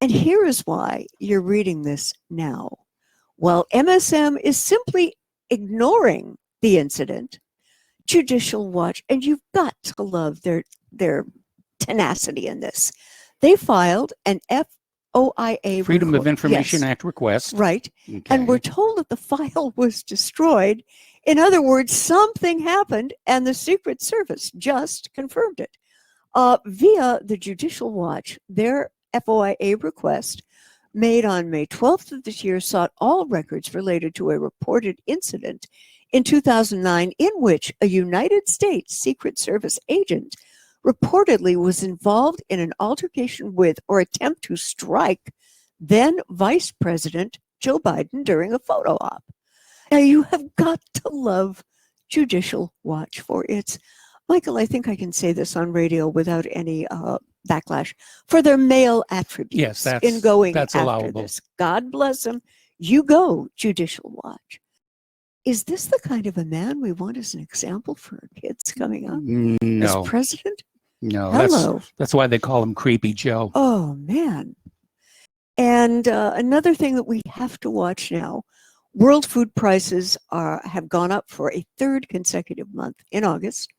And here is why you're reading this now. While MSM is simply ignoring the incident, Judicial Watch, and you've got to love their tenacity in this. They filed an FOIA Freedom of Information Act request. Right. Okay. And we're told that the file was destroyed. In other words, something happened and the Secret Service just confirmed it. Via the Judicial Watch, their FOIA request made on May 12th of this year sought all records related to a reported incident in 2009 in which a United States Secret Service agent reportedly was involved in an altercation with or attempt to strike then Vice President Joe Biden during a photo op. Now, you have got to love Judicial Watch for its, Michael, I think I can say this on radio without any backlash, for their male attributes in going after allowable. this. God bless them. You go, Judicial Watch. Is this the kind of a man we want as an example for our kids coming up? No. As president? No. Hello. That's why they call him Creepy Joe. Oh, man. And another thing that we have to watch now, world food prices have gone up for a third consecutive month in August.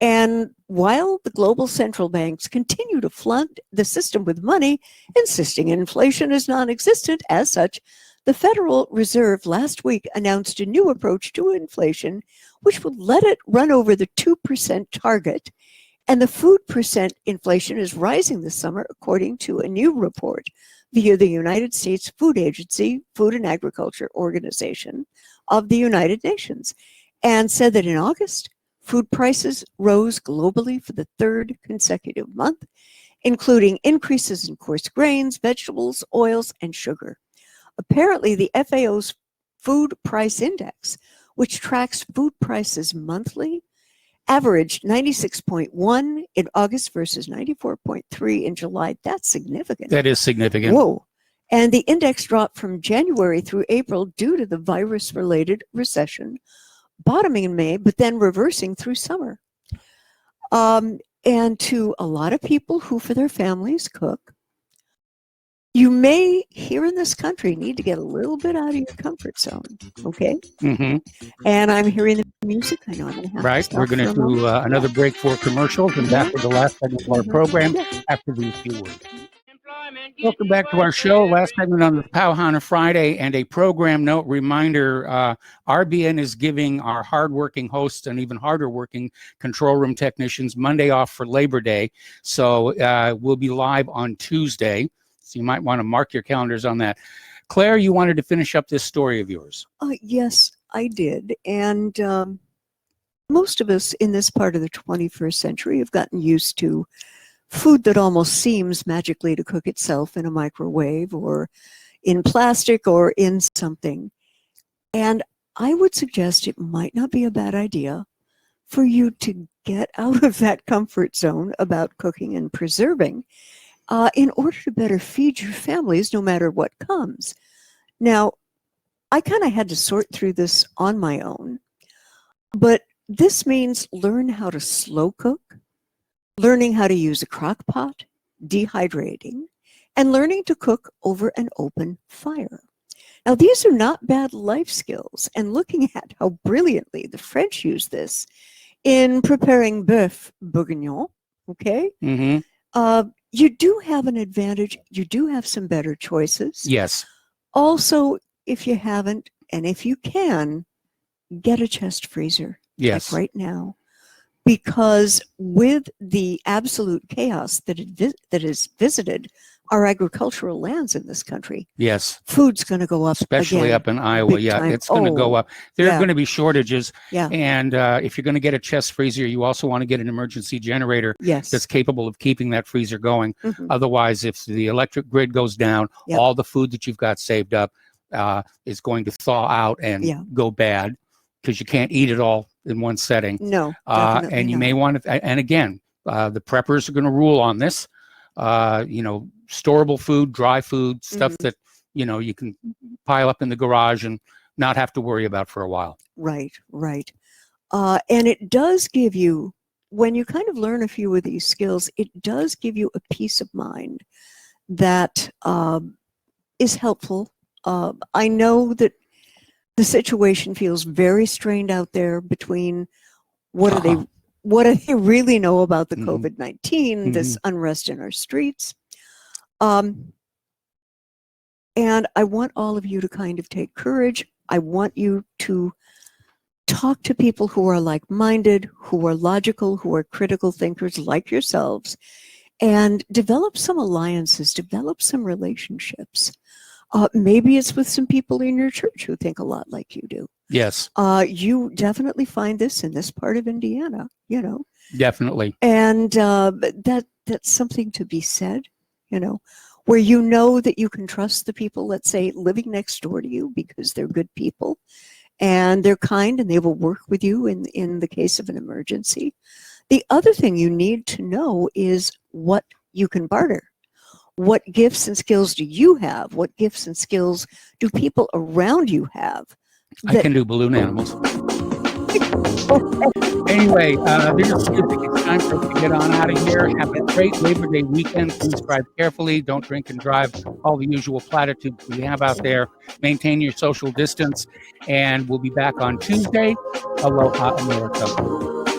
And while the global central banks continue to flood the system with money, insisting inflation is non-existent, as such, the Federal Reserve last week announced a new approach to inflation, which would let it run over the 2% target. And the food percent inflation is rising this summer, according to a new report via the United States Food Agency, Food and Agriculture Organization of the United Nations, and said that in August, food prices rose globally for the third consecutive month, including increases in coarse grains, vegetables, oils, and sugar. Apparently, the FAO's Food Price Index, which tracks food prices monthly, averaged 96.1 in August versus 94.3 in July. That's significant. That is significant. Whoa. And the index dropped from January through April due to the virus-related recession, bottoming in May, but then reversing through summer. And to a lot of people who, for their families, cook, you may, here in this country, need to get a little bit out of your comfort zone, okay? Mm-hmm. And I'm hearing the music. I know I'm going to have Right. to We're going to do another break for commercials and back to the last segment of our program after these few words. Welcome back to our show. Last segment on the Powhana Friday, and a program note reminder. RBN is giving our hardworking hosts and even harder working control room technicians Monday off for Labor Day. So we'll be live on Tuesday. So you might want to mark your calendars on that. Claire, you wanted to finish up this story of yours. Yes, I did. And most of us in this part of the 21st century have gotten used to food that almost seems magically to cook itself in a microwave or in plastic or in something. And I would suggest it might not be a bad idea for you to get out of that comfort zone about cooking and preserving in order to better feed your families no matter what comes. Now, I kind of had to sort through this on my own, but this means learn how to slow cook, learning how to use a crock pot, dehydrating, and learning to cook over an open fire. Now, these are not bad life skills, and looking at how brilliantly the French use this in preparing bœuf bourguignon, okay? Mm-hmm. You do have an advantage. You do have some better choices. Yes. Also, if you haven't, and if you can, get a chest freezer. Yes. Like right now. because with the absolute chaos that has visited our agricultural lands in this country, yes, food's going to go up, especially again, up in Iowa. big Yeah, time. it's going to go up. There are going to be shortages. Yeah. And if you're going to get a chest freezer, you also want to get an emergency generator that's capable of keeping that freezer going. Otherwise, if the electric grid goes down, all the food that you've got saved up is going to thaw out and go bad, because you can't eat it all in one setting. No, and you may want to, and again, the preppers are going to rule on this. Storable food, dry food, stuff that, you can pile up in the garage and not have to worry about for a while. Right. And it does give you, when you kind of learn a few of these skills, it does give you a peace of mind that is helpful. I know that the situation feels very strained out there between what do they really know about the COVID-19, this unrest in our streets. And I want all of you to kind of take courage. I want you to talk to people who are like-minded, who are logical, who are critical thinkers like yourselves, and develop some alliances, develop some relationships. Maybe it's with some people in your church who think a lot like you do. Yes. You definitely find this in this part of Indiana, Definitely. And that's something to be said, where you know that you can trust the people, let's say, living next door to you, because they're good people and they're kind and they will work with you in the case of an emergency. The other thing you need to know is what you can barter. What gifts and skills do you have? What gifts and skills do people around you have? I can do balloon animals. Anyway, this is music. It's time for us to get on out of here. Have a great Labor Day weekend. Please drive carefully. Don't drink and drive. All the usual platitudes we have out there. Maintain your social distance. And we'll be back on Tuesday. Aloha, America.